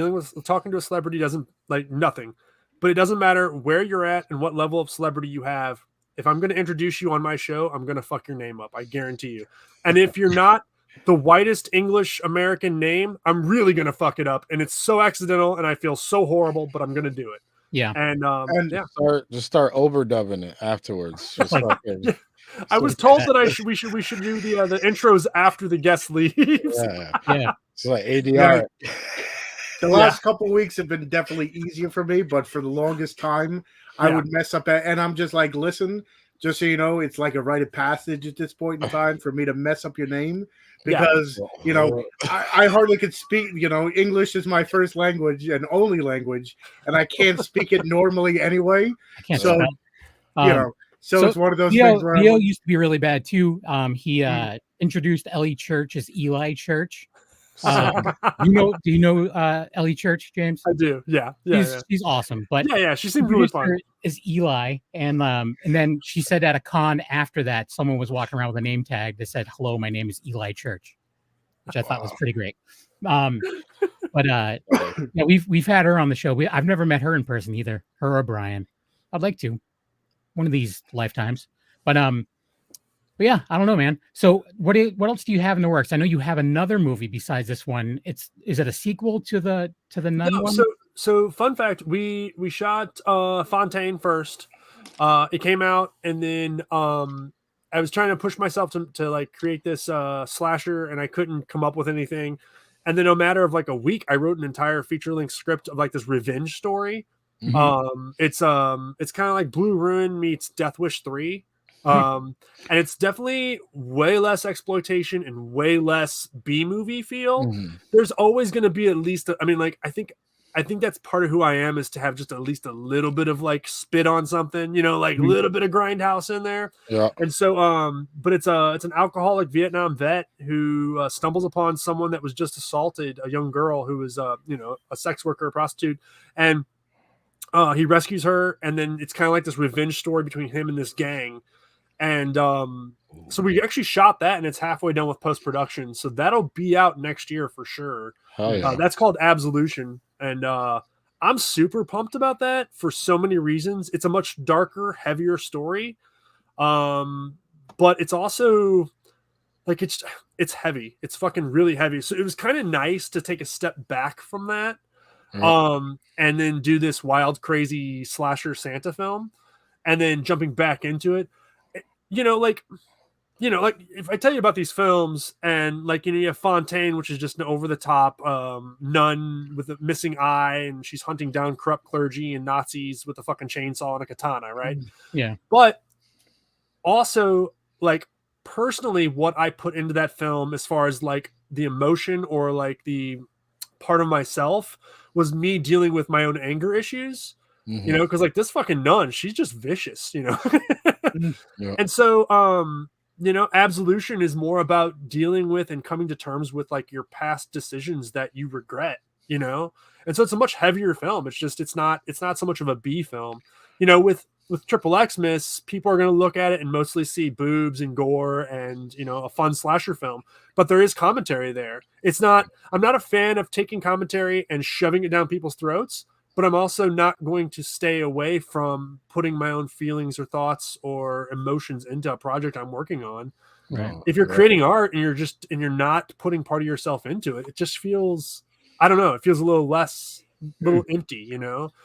talking to a celebrity doesn't like nothing, but it doesn't matter where you're at and what level of celebrity you have. If I'm going to introduce you on my show, I'm going to fuck your name up. I guarantee you. And if you're not the whitest English American name, I'm really going to fuck it up. And it's so accidental and I feel so horrible, but I'm going to do it. Yeah. And start overdubbing it afterwards. Just I was told that we should do the intros after the guest leaves. Yeah. It's like ADR. Yeah. The last couple of weeks have been definitely easier for me, but for the longest time, I would mess up and I'm just like, listen, just so you know, it's like a rite of passage at this point in time for me to mess up your name because, you know, I hardly could speak, you know, English is my first language and only language, and I can't speak it normally anyway. So, you know, so it's one of those things where Leo used to be really bad too. He introduced Ellie Church as Eli Church. Do you know Ellie Church, James? I do. Yeah. She's awesome. But she seemed really fun. Is Eli, and then she said at a con after that, someone was walking around with a name tag that said, "Hello, my name is Eli Church," which I thought was pretty great. But we've had her on the show. I've never met her in person either, her or Brian. I'd like to, one of these lifetimes. But yeah, I don't know, man. So what else do you have in the works? I know you have another movie besides this one. Is it a sequel to the Nun one? So fun fact, we shot Fontaine first. It came out, and then I was trying to push myself to like create this slasher, and I couldn't come up with anything. And then, no matter of like a week, I wrote an entire feature-length script of like this revenge story. Mm-hmm. It's kind of like Blue Ruin meets Death Wish 3. And it's definitely way less exploitation and way less B-movie feel. There's always going to be at least I think that's part of who I am, is to have just at least a little bit of like spit on something, you know, like a little bit of grindhouse in there. Yeah. And so but it's an alcoholic Vietnam vet who stumbles upon someone that was just assaulted, a young girl who was a sex worker, a prostitute, and he rescues her, and then it's kind of like this revenge story between him and this gang. And so we actually shot that, and it's halfway done with post-production. So that'll be out next year for sure. That's called Absolution. And I'm super pumped about that for so many reasons. It's a much darker, heavier story. but it's also like it's heavy. It's fucking really heavy. So it was kind of nice to take a step back from that, and then do this wild, crazy slasher Santa film, and then jumping back into it. Like if I tell you about these films and you have Fontaine, which is just an over the top nun with a missing eye, and she's hunting down corrupt clergy and Nazis with a fucking chainsaw and a katana, right? Yeah. But also, personally, what I put into that film as far as the emotion or the part of myself was me dealing with my own anger issues. Because this fucking nun, she's just vicious, And so Absolution is more about dealing with and coming to terms with your past decisions that you regret, and so it's a much heavier film. It's not so much of a B film, with XXX-MAS, people are going to look at it and mostly see boobs and gore and a fun slasher film, but there is commentary there. I'm not a fan of taking commentary and shoving it down people's throats, but I'm also not going to stay away from putting my own feelings or thoughts or emotions into a project I'm working on. Right. If you're creating art and you're not putting part of yourself into it, it just feels, I don't know, it feels a little less, empty,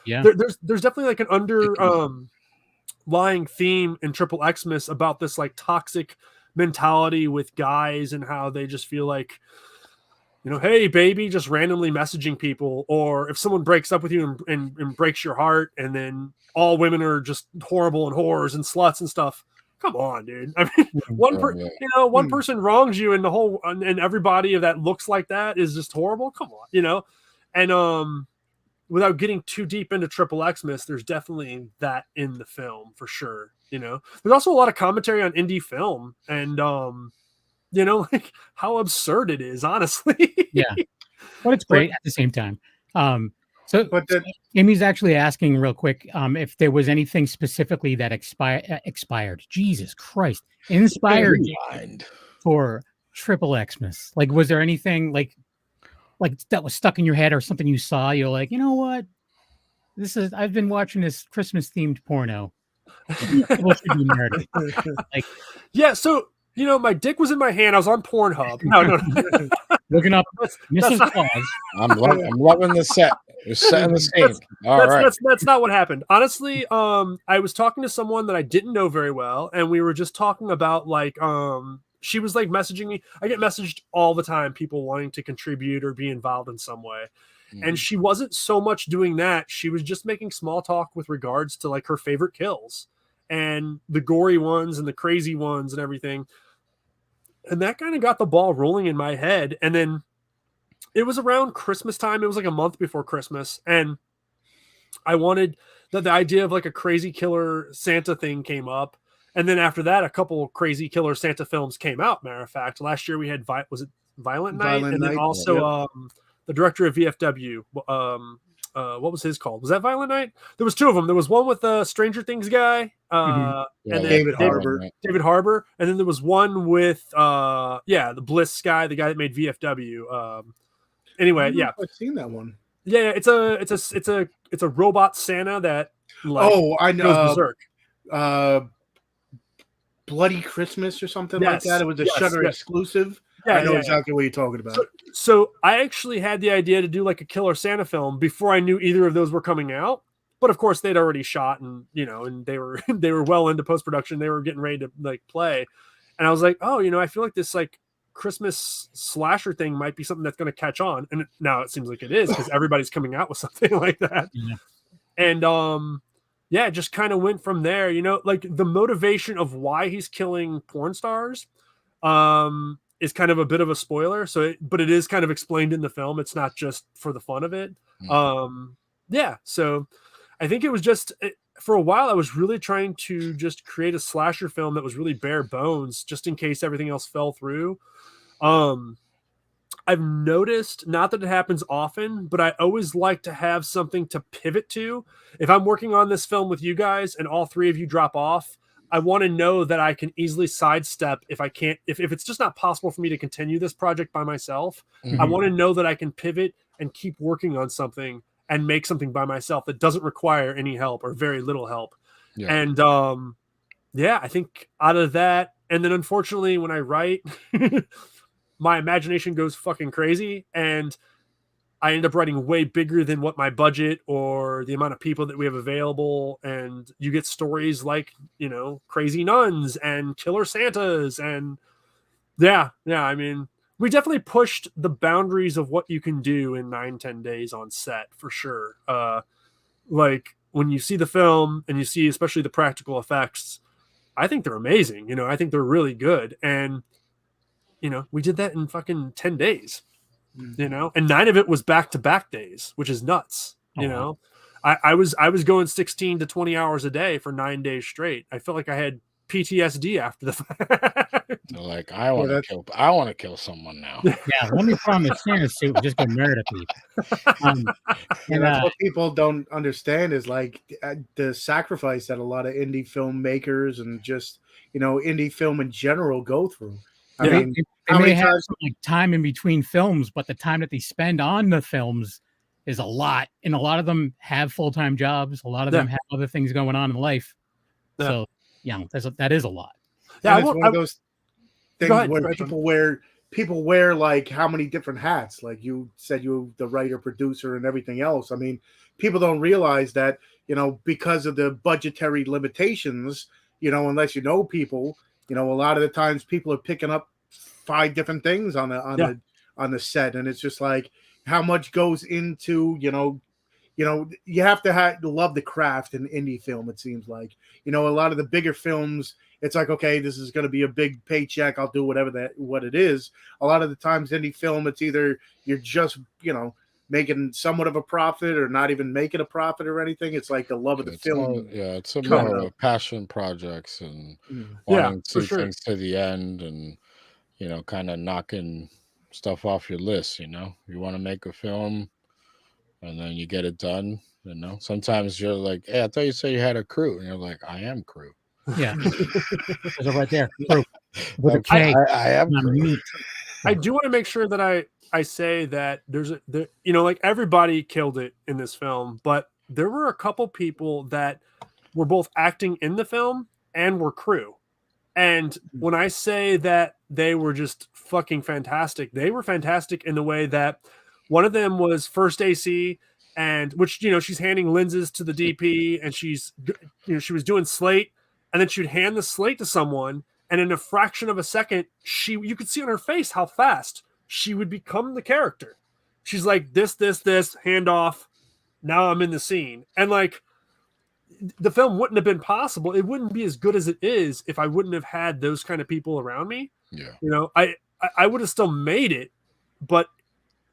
Yeah. There's definitely an lying theme in XXX-MAS about this toxic mentality with guys and how they just feel hey baby, just randomly messaging people, or if someone breaks up with you and breaks your heart, and then all women are just horrible and whores and sluts and stuff. Come on, dude. I mean, one person wrongs you and the whole and everybody that looks like that is just horrible. Come on, and without getting too deep into XXX-MAS, there's definitely that in the film for sure. There's also a lot of commentary on indie film and how absurd it is, honestly. Yeah, but it's great at the same time. So Amy's actually asking real quick if there was anything specifically that expired. Jesus Christ, inspired for XXX-MAS. Was there anything like that was stuck in your head or something you saw? You're like, you know what? I've been watching this Christmas themed porno. People should be murdered. Yeah. So. My dick was in my hand. I was on Pornhub. No. Looking up Mrs. Claus. I'm loving the set. You're setting the scene. That's not what happened. Honestly, I was talking to someone that I didn't know very well, and we were just talking about she was messaging me. I get messaged all the time, people wanting to contribute or be involved in some way. And she wasn't so much doing that. She was just making small talk with regards to her favorite kills and the gory ones and the crazy ones and everything. And that kind of got the ball rolling in my head. And then it was around Christmas time. It was a month before Christmas. And I wanted the idea of a crazy killer Santa thing came up. And then after that, a couple crazy killer Santa films came out. Matter of fact, last year we had, was it Violent Night? And then also the director of VFW, what was his called? Was that Violent Night? There was two of them. There was one with the Stranger Things guy, and then David Harbour, and then there was one with the Bliss guy, the guy that made VFW. Anyway, yeah, I've seen that one. Yeah, it's a robot Santa that I know, goes berserk. Bloody Christmas or something like that. It was a Shudder exclusive. Yeah, I know exactly what you're talking about. So I actually had the idea to do a killer Santa film before I knew either of those were coming out. But of course, they'd already shot and and they were well into post production. They were getting ready to play, and I was like, oh, I feel like this Christmas slasher thing might be something that's going to catch on. And now it seems like it is because everybody's coming out with something like that. Yeah. And it just kind of went from there. The motivation of why he's killing porn stars. Is kind of a bit of a spoiler. But it is kind of explained in the film. It's not just for the fun of it. So I think it was just for a while, I was really trying to just create a slasher film that was really bare bones, just in case everything else fell through. I've noticed, not that it happens often, but I always like to have something to pivot to. If I'm working on this film with you guys and all three of you drop off, I want to know that I can easily sidestep if it's just not possible for me to continue this project by myself. I want to know that I can pivot and keep working on something and make something by myself that doesn't require any help or very little help. Yeah. And I think out of that, And then unfortunately, when I write, my imagination goes fucking crazy, and I end up writing way bigger than what my budget or the amount of people that we have available. And you get stories like, you know, crazy nuns and killer Santas. And yeah, I mean, we definitely pushed the boundaries of what you can do in 9-10 days on set for sure. Like when you see the film and you see especially the practical effects, I think they're amazing. You know, I think they're really good. And, you know, we did that in fucking 10 days, you know, and 9 of it was back-to-back days, which is nuts. You know, I was going 16 to 20 hours a day for 9 days straight. I felt like I had PTSD after the fact. Like, I want to kill someone now. Yeah, let me put on the Santa suit and just go murder people. And that's what people don't understand is like the sacrifice that a lot of indie filmmakers and just, you know, indie film in general go through. I mean, they may have some, like, time in between films, but the time that they spend on the films is a lot, and a lot of them have full-time jobs. A lot of them have other things going on in life. So, yeah, that is a lot. Yeah, it's one of those things where people wear like how many different hats? Like you said, you the writer, producer, and everything else. I mean, people don't realize that, you know, because of the budgetary limitations, you know, unless you know people, you know, a lot of the times people are picking up 5 different things on the set, and it's just like how much goes into, you know, you have to love the craft in indie film. It seems like, you know, a lot of the bigger films, it's like, okay, this is going to be a big paycheck. I'll do what it is. A lot of the times indie film, it's either you're just, you know, making somewhat of a profit or not even making a profit or anything. It's like the love of the film. It's a more of passion projects and wanting to see things to the end and, you know, kind of knocking stuff off your list. You know, you want to make a film and then you get it done. You know, sometimes you're like, hey, I thought you said you had a crew, and you're like, I am crew. Yeah. There's a right there. Crew. With a K. I am crew. I do want to make sure that I say that you know, like everybody killed it in this film, but there were a couple people that were both acting in the film and were crew. And when I say that they were just fucking fantastic, they were fantastic in the way that one of them was first AC, and which, you know, she's handing lenses to the DP, and she's, you know, she was doing slate, and then she'd hand the slate to someone, and in a fraction of a second, you could see on her face how fast she would become the character. She's like, this, hand off. Now I'm in the scene. And like, the film wouldn't have been possible. It wouldn't be as good as it is if I wouldn't have had those kind of people around me. Yeah. You know, I would have still made it, but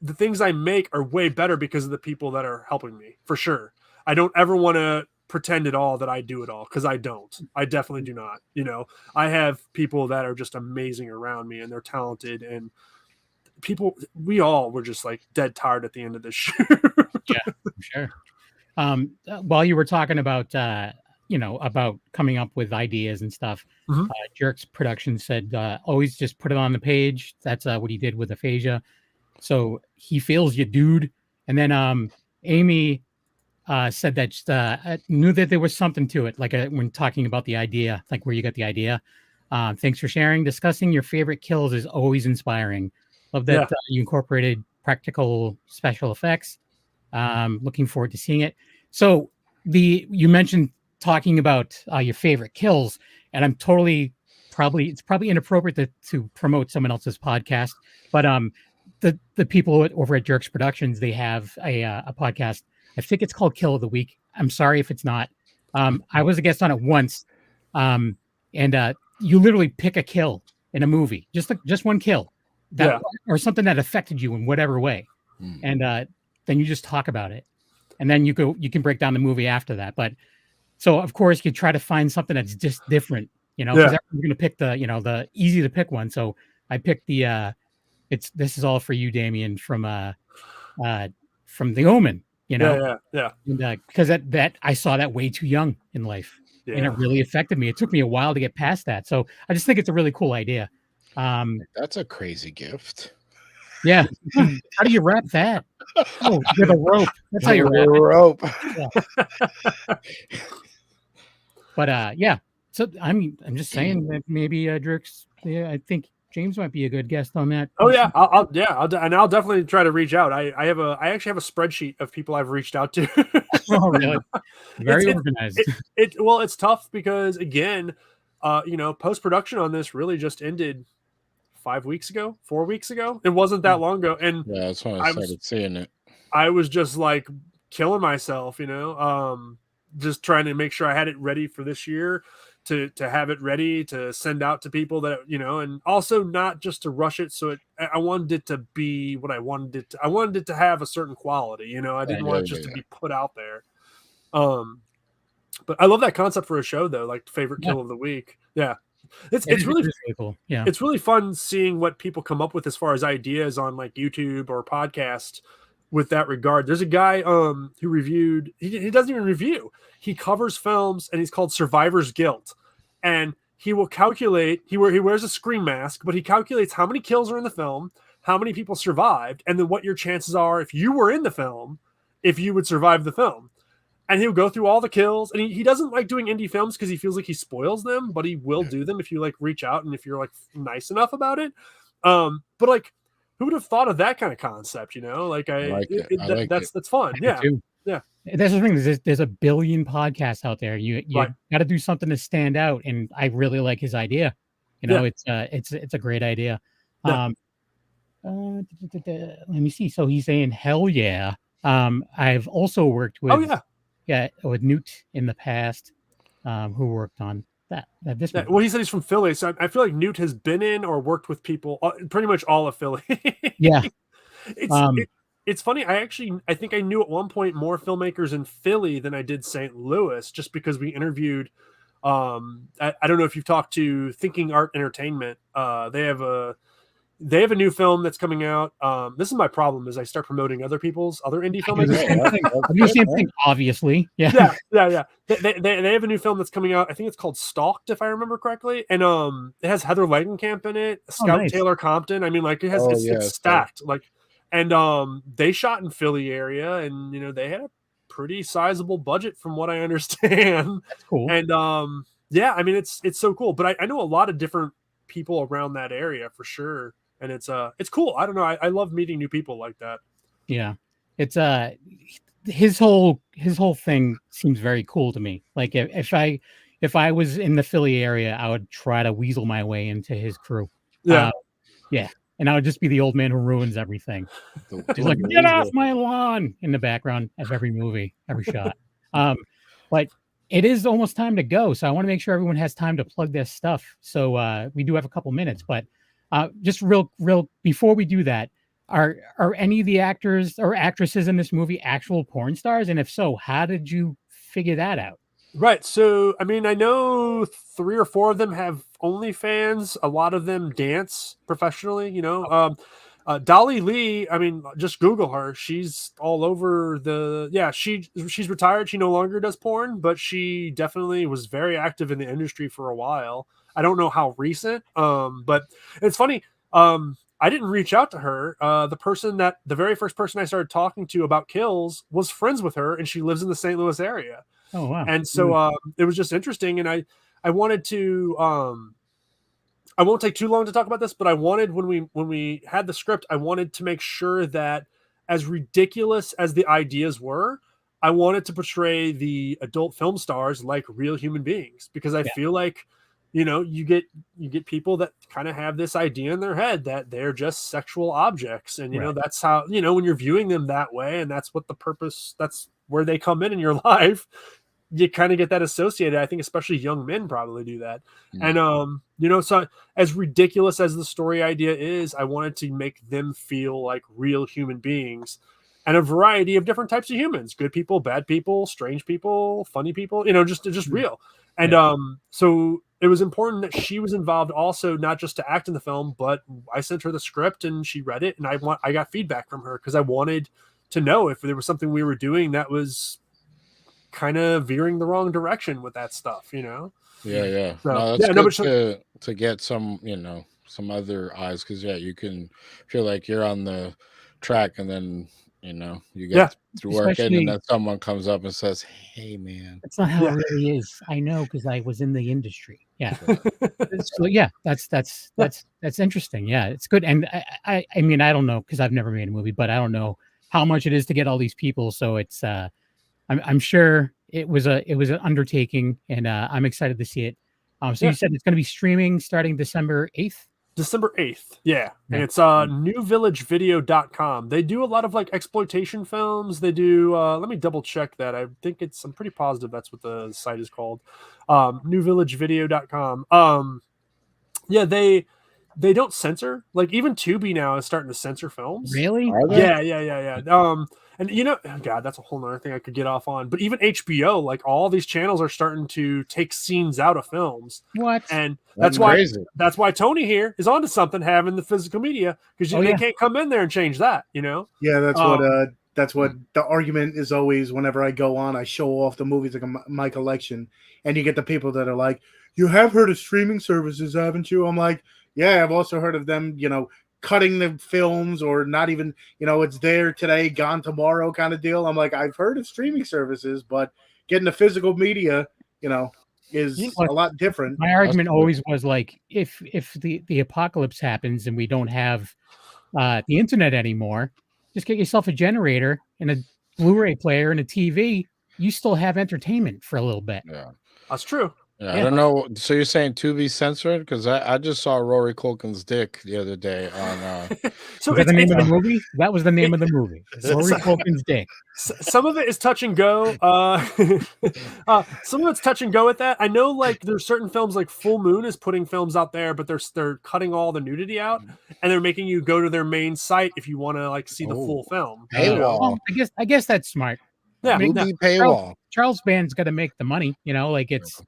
the things I make are way better because of the people that are helping me, for sure. I don't ever want to pretend at all that I do it all, because I don't. I definitely do not. You know, I have people that are just amazing around me, and they're talented, and we all were just like dead tired at the end of this shoot. Yeah, for sure. While you were talking about you know, about coming up with ideas and stuff, Jerk's production said always just put it on the page. That's what he did with Aphasia. So he feels you, dude. And then Amy said that knew that there was something to it, like when talking about the idea, like where you got the idea. Thanks for sharing. Discussing your favorite kills is always inspiring. Love that you incorporated practical special effects. Looking forward to seeing it. So you mentioned talking about your favorite kills, and I'm it's probably inappropriate to promote someone else's podcast, but the people over at Jerks Productions, they have a podcast. I think it's called Kill of the Week. I'm sorry if it's not. I was a guest on it once, and you literally pick a kill in a movie, just one kill, or something that affected you in whatever way, and then you just talk about it, and then you can break down the movie after that. But so of course you try to find something that's just different, you know, because everyone's going to pick the easy to pick one. So I picked this is all for you, Damien, from The Omen, you know, and, because that I saw that way too young in life, and it really affected me. It took me a while to get past that. So I just think it's a really cool idea. That's a crazy gift. Yeah. How do you wrap that? Oh, with a rope. That's how you wrap a rope. Yeah. But yeah. So I'm just saying that maybe Drix. Yeah, I think James might be a good guest on that. Oh yeah, I'll definitely try to reach out. I actually have a spreadsheet of people I've reached out to. Oh really? Very organized. Well, it's tough because again, post production on this really just ended 4 weeks ago. It wasn't that long ago, and yeah, that's when I started seeing it. I was just like killing myself, just trying to make sure I had it ready for this year. To have it ready to send out to people that and also not just to rush it. So I wanted it to be what I wanted it to. I wanted it to have a certain quality. I didn't want it just to be put out there. But I love that concept for a show though, like favorite kill of the week. Yeah, it's really cool. Yeah, it's really fun seeing what people come up with as far as ideas on like YouTube or podcast. With that regard, there's a guy who reviewed. He doesn't even review. He covers films, and he's called Survivor's Guilt. And he will calculate. He wears a scream mask, but he calculates how many kills are in the film, how many people survived, and then what your chances are if you were in the film, if you would survive the film. And he'll go through all the kills. And he doesn't like doing indie films because he feels like he spoils them, but he will do them if you like reach out and if you're like nice enough about it. But like. Who would have thought of that kind of concept? Like that's fun. Yeah, yeah. That's the thing. There's a billion podcasts out there. You got to do something to stand out, and I really like his idea. It's a great idea. Yeah. Let me see. So he's saying, "Hell yeah!" I've also worked with with Newt in the past, who worked on. Well, he said he's from Philly, so I feel like Newt has been in or worked with people pretty much all of Philly. Yeah, it's funny. I think I knew at one point more filmmakers in Philly than I did St. Louis, just because we interviewed. I don't know if you've talked to Thinking Art Entertainment. They have a new film that's coming out. This is my problem: is I start promoting other indie filmmakers. I do the same thing, obviously. Yeah. They have a new film that's coming out. I think it's called Stalked, if I remember correctly, and it has Heather Langenkamp in it, Scout Taylor Compton. I mean, like it's stacked. Like, and they shot in Philly area, and they had a pretty sizable budget from what I understand. That's cool. And I mean, it's so cool. But I know a lot of different people around that area for sure. And it's cool. I don't know. I love meeting new people like that. Yeah, it's his whole thing seems very cool to me. Like if I was in the Philly area, I would try to weasel my way into his crew. Yeah, and I would just be the old man who ruins everything. He's like, "Get off my lawn!" in the background of every movie, every shot. But it is almost time to go, so I want to make sure everyone has time to plug their stuff. So we do have a couple minutes, but. Just real before we do that, are any of the actors or actresses in this movie actual porn stars? And if so, how did you figure that out? Right. So, I mean, I know 3 or 4 of them have OnlyFans. A lot of them dance professionally, Dolly Lee, I mean, just Google her. She's all over she's retired. She no longer does porn, but she definitely was very active in the industry for a while. I don't know how recent, but it's funny. I didn't reach out to her. The very first person I started talking to about kills was friends with her, and she lives in the St. Louis area. Oh, wow. And so it was just interesting. And I wanted to, I won't take too long to talk about this, but I wanted, when we had the script, I wanted to make sure that as ridiculous as the ideas were, I wanted to portray the adult film stars like real human beings, because I feel like, you get people that kind of have this idea in their head that they're just sexual objects. And, that's how, when you're viewing them that way, and that's what the purpose, that's where they come in your life, you kind of get that associated. I think especially young men probably do that. Mm-hmm. And, so as ridiculous as the story idea is, I wanted to make them feel like real human beings, and a variety of different types of humans: good people, bad people, strange people, funny people, just real. And, so it was important that she was involved also, not just to act in the film, but I sent her the script and she read it, and I got feedback from her because I wanted to know if there was something we were doing that was kind of veering the wrong direction with that stuff, Yeah. So, that's good to get some, some other eyes, because you can feel like you're on the track, and then You know, you get to work in, Especially- and then someone comes up and says, "Hey, man." That's not how it really is. I know because I was in the industry. Yeah. So yeah, that's interesting. Yeah, it's good. And I mean, I don't know because I've never made a movie, but I don't know how much it is to get all these people. So it's I'm sure it was an undertaking, and I'm excited to see it. So you said it's going to be streaming starting December 8th. December 8th. Yeah. And it's newvillagevideo.com. They do a lot of like exploitation films. They do let me double check that. I'm pretty positive that's what the site is called. Newvillagevideo.com. Yeah, they don't censor. Like even Tubi now is starting to censor films. Really? Yeah. And you know, God, that's a whole nother thing I could get off on. But even HBO, like all these channels are starting to take scenes out of films. What? And That's why crazy. that's why Tony here is onto something having the physical media, because they can't come in there and change that, you know? Yeah, that's what the argument is always whenever I go on. I show off the movies like my collection, and you get the people that are like, "You have heard of streaming services, haven't you?" I'm like, "Yeah, I've also heard of them, you know, cutting the films or not even, you know, it's there today, gone tomorrow kind of deal." I'm like, I've heard of streaming services, but getting the physical media, you know, is a lot different. My argument always was like, if the apocalypse happens and we don't have the internet anymore, just get yourself a generator and a Blu-ray player and a TV. You still have entertainment for a little bit. Yeah, that's true. Yeah, I don't know. So you're saying Tubi censored? Because I just saw Rory Culkin's dick the other day on. So was that the name of the movie? That was the name of the movie. Rory Culkin's dick. Some of it is touch and go. Some of it's touch and go with that. I know, like there's certain films, like Full Moon is putting films out there, but they're cutting all the nudity out, and they're making you go to their main site if you want to like see the full film. Paywall. Well, I guess that's smart. Yeah, I mean, paywall. Charles Band's got to make the money. You know, like it's.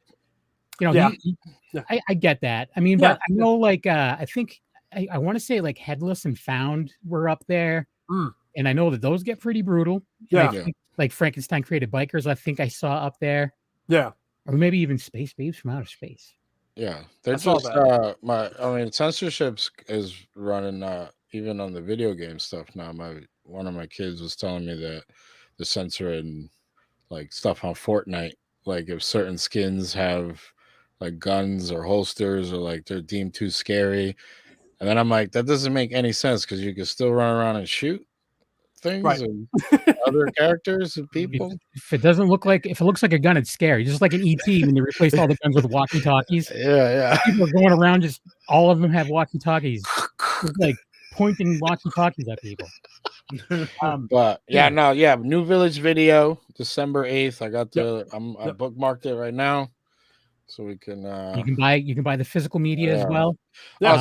You know, I get that. I mean, but I know, like, I think I want to say like Headless and Found were up there, and I know that those get pretty brutal. Yeah, like Frankenstein Created Bikers, I think I saw up there. Yeah, or maybe even Space Babes from Outer Space. Yeah, they're just censorship is running even on the video game stuff now. One of my kids was telling me that they're censoring like stuff on Fortnite, like if certain skins have like guns or holsters or like they're deemed too scary. And then I'm like, that doesn't make any sense because you can still run around and shoot things and other characters and people. If it looks like a gun, it's scary. Just like an ET when they replaced all the guns with walkie-talkies. Yeah. People are going around, just all of them have walkie-talkies. Just like pointing walkie-talkies at people. New Village Video, December 8th. I got I bookmarked it right now. So we can you can buy the physical media as well.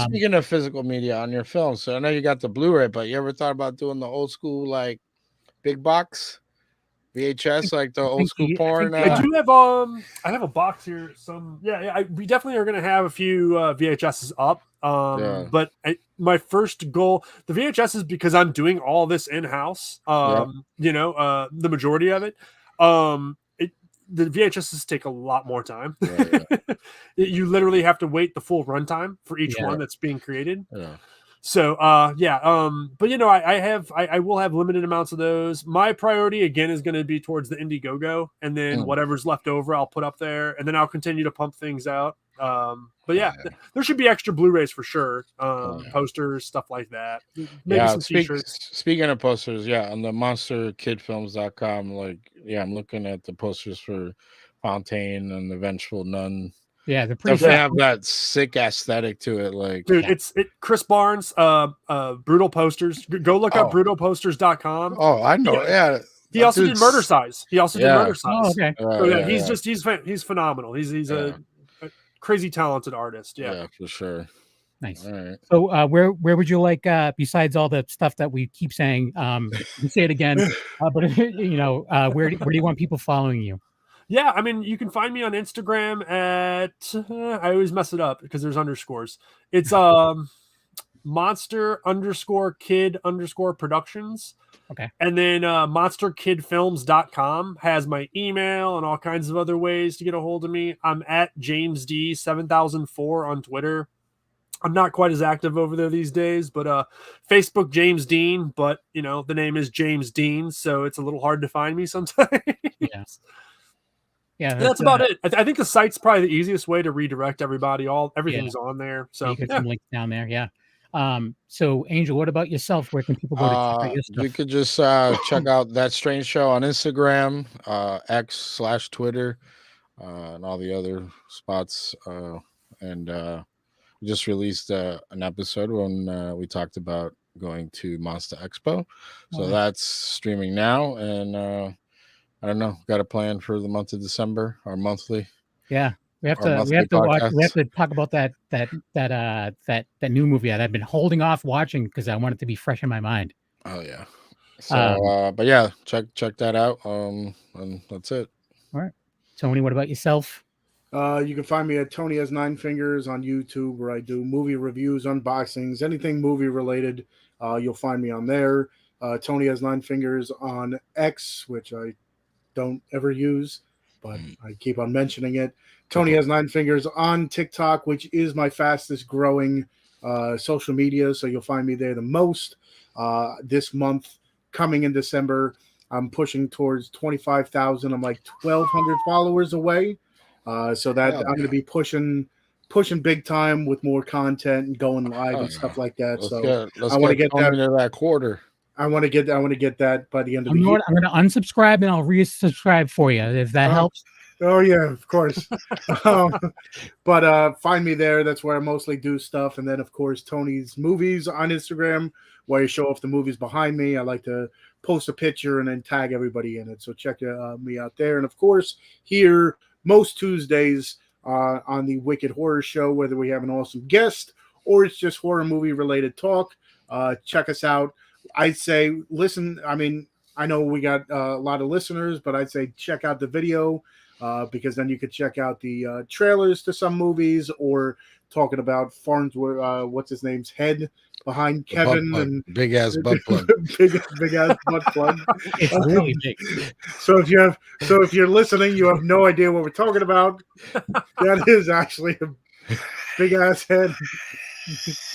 Speaking of physical media on your film, so I know you got the Blu-ray, but you ever thought about doing the old school like big box VHS, like the old school porn? I do have I have a box here. We definitely are going to have a few VHSs up. But my first goal, the VHS, is because I'm doing all this in-house. You know, the majority of it. The VHSs take a lot more time. You literally have to wait the full runtime for each one that's being created. So but you know, I will have limited amounts of those. My priority again is going to be towards the Indiegogo, and then whatever's left over I'll put up there, and then I'll continue to pump things out. But there should be extra Blu-rays for sure. Posters, stuff like that. Maybe some t-shirts. Speaking of posters, on the monsterkidfilms.com, like I'm looking at the posters for Fontaine and the Vengeful Nun. Yeah, they're pretty. They have that sick aesthetic to it, like dude. It's Chris Barnes, Brutal Posters. Go look up brutalposters.com. Oh, I know. Yeah. He also did Murder Size. Oh, okay. He's phenomenal. He's a crazy talented artist. Yeah, for sure. Nice. All right. So where would you like, besides all the stuff that we keep saying, you say it again, but you know, where do you want people following you? Yeah, I mean, you can find me on Instagram at I always mess it up because there's underscores. It's monster_kid_productions. Okay. And then monsterkidfilms.com has my email and all kinds of other ways to get a hold of me. I'm at James D 7004 on Twitter. I'm not quite as active over there these days, but Facebook James Dean, but the name is James Dean, so it's a little hard to find me sometimes. Yeah, that's about it. I think the site's probably the easiest way to redirect everybody. Everything's on there, so you get some links down there. Yeah. So Angel, what about yourself? Where can people go to check out your stuff? You could just check out That Strange Show on Instagram, X/Twitter, and all the other spots. And we just released an episode when we talked about going to Monster Expo. So that's streaming now. And I don't know, got a plan for the month of December, our monthly. Yeah. We have to talk about that new movie that I've been holding off watching because I want it to be fresh in my mind. Oh yeah. So but yeah, check that out. And that's it. All right. Tony, what about yourself? You can find me at Tony Has Nine Fingers on YouTube, where I do movie reviews, unboxings, anything movie related. You'll find me on there. Tony Has Nine Fingers on X, which I don't ever use, but I keep on mentioning it. Tony Has Nine Fingers on TikTok, which is my fastest growing social media, so you'll find me there the most. This month, coming in December, I'm pushing towards 25,000. I'm like 1,200 followers away, so that I'm going to be pushing big time with more content and going live and stuff like that. I want to get that quarter. I want to get that by the end of the year. I'm going to unsubscribe and I'll resubscribe for you if that helps. Oh yeah, of course. But find me there. That's where I mostly do stuff. And then of course Tony's Movies on Instagram, where I show off the movies behind me. I like to post a picture and then tag everybody in it. So check me out there. And of course here most Tuesdays on the Wicked Horror Show, whether we have an awesome guest or it's just horror movie related talk. Check us out. I'd say, listen, I mean, I know we got a lot of listeners, but I'd say check out the video because then you could check out the trailers to some movies or talking about Farnsworth, what's his name's head behind Kevin and big ass butt plug. big ass butt plug. It's really big. So if you're listening, you have no idea what we're talking about. That is actually a big ass head.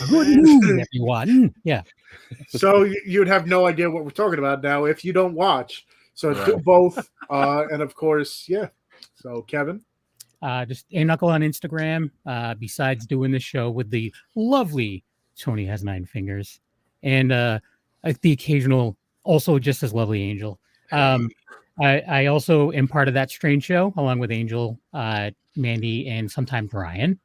Good news, everyone. Yeah. So you'd have no idea what we're talking about now if you don't watch. So do both. And of course, yeah. So Kevin? Just a knuckle on Instagram, besides doing this show with the lovely Tony Has Nine Fingers. And the occasional, also just as lovely Angel. I also am part of That Strange Show, along with Angel, Mandy, and sometimes Ryan.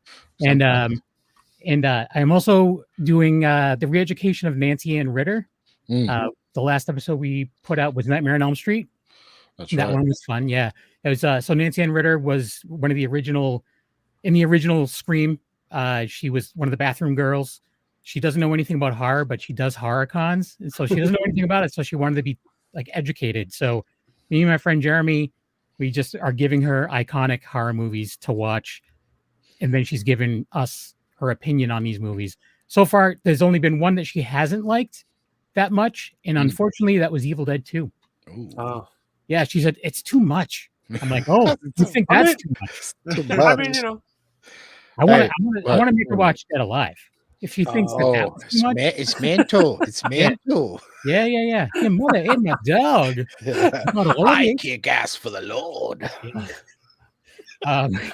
And I'm also doing the re-education of Nancy Ann Ritter. The last episode we put out was Nightmare on Elm Street. That one was fun. Yeah, it was. So Nancy Ann Ritter was one of the original Scream. She was one of the bathroom girls. She doesn't know anything about horror, but she does horror cons, and so she doesn't know anything about it. So she wanted to be like educated. So me and my friend Jeremy, we just are giving her iconic horror movies to watch, and then she's giving us her opinion on these movies. So far, there's only been one that she hasn't liked that much, and unfortunately, that was Evil Dead 2. Oh, yeah, she said it's too much. I'm like, oh, you think that's too much? I mean, I want to make her watch Dead Alive. If she thinks that's too much, it's mental. It's mental. Yeah. Your mother ate my dog. I kick ass for the Lord.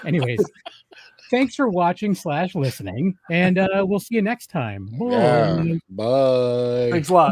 Anyways. Thanks for watching / listening, and we'll see you next time. Yeah, bye. Thanks a lot.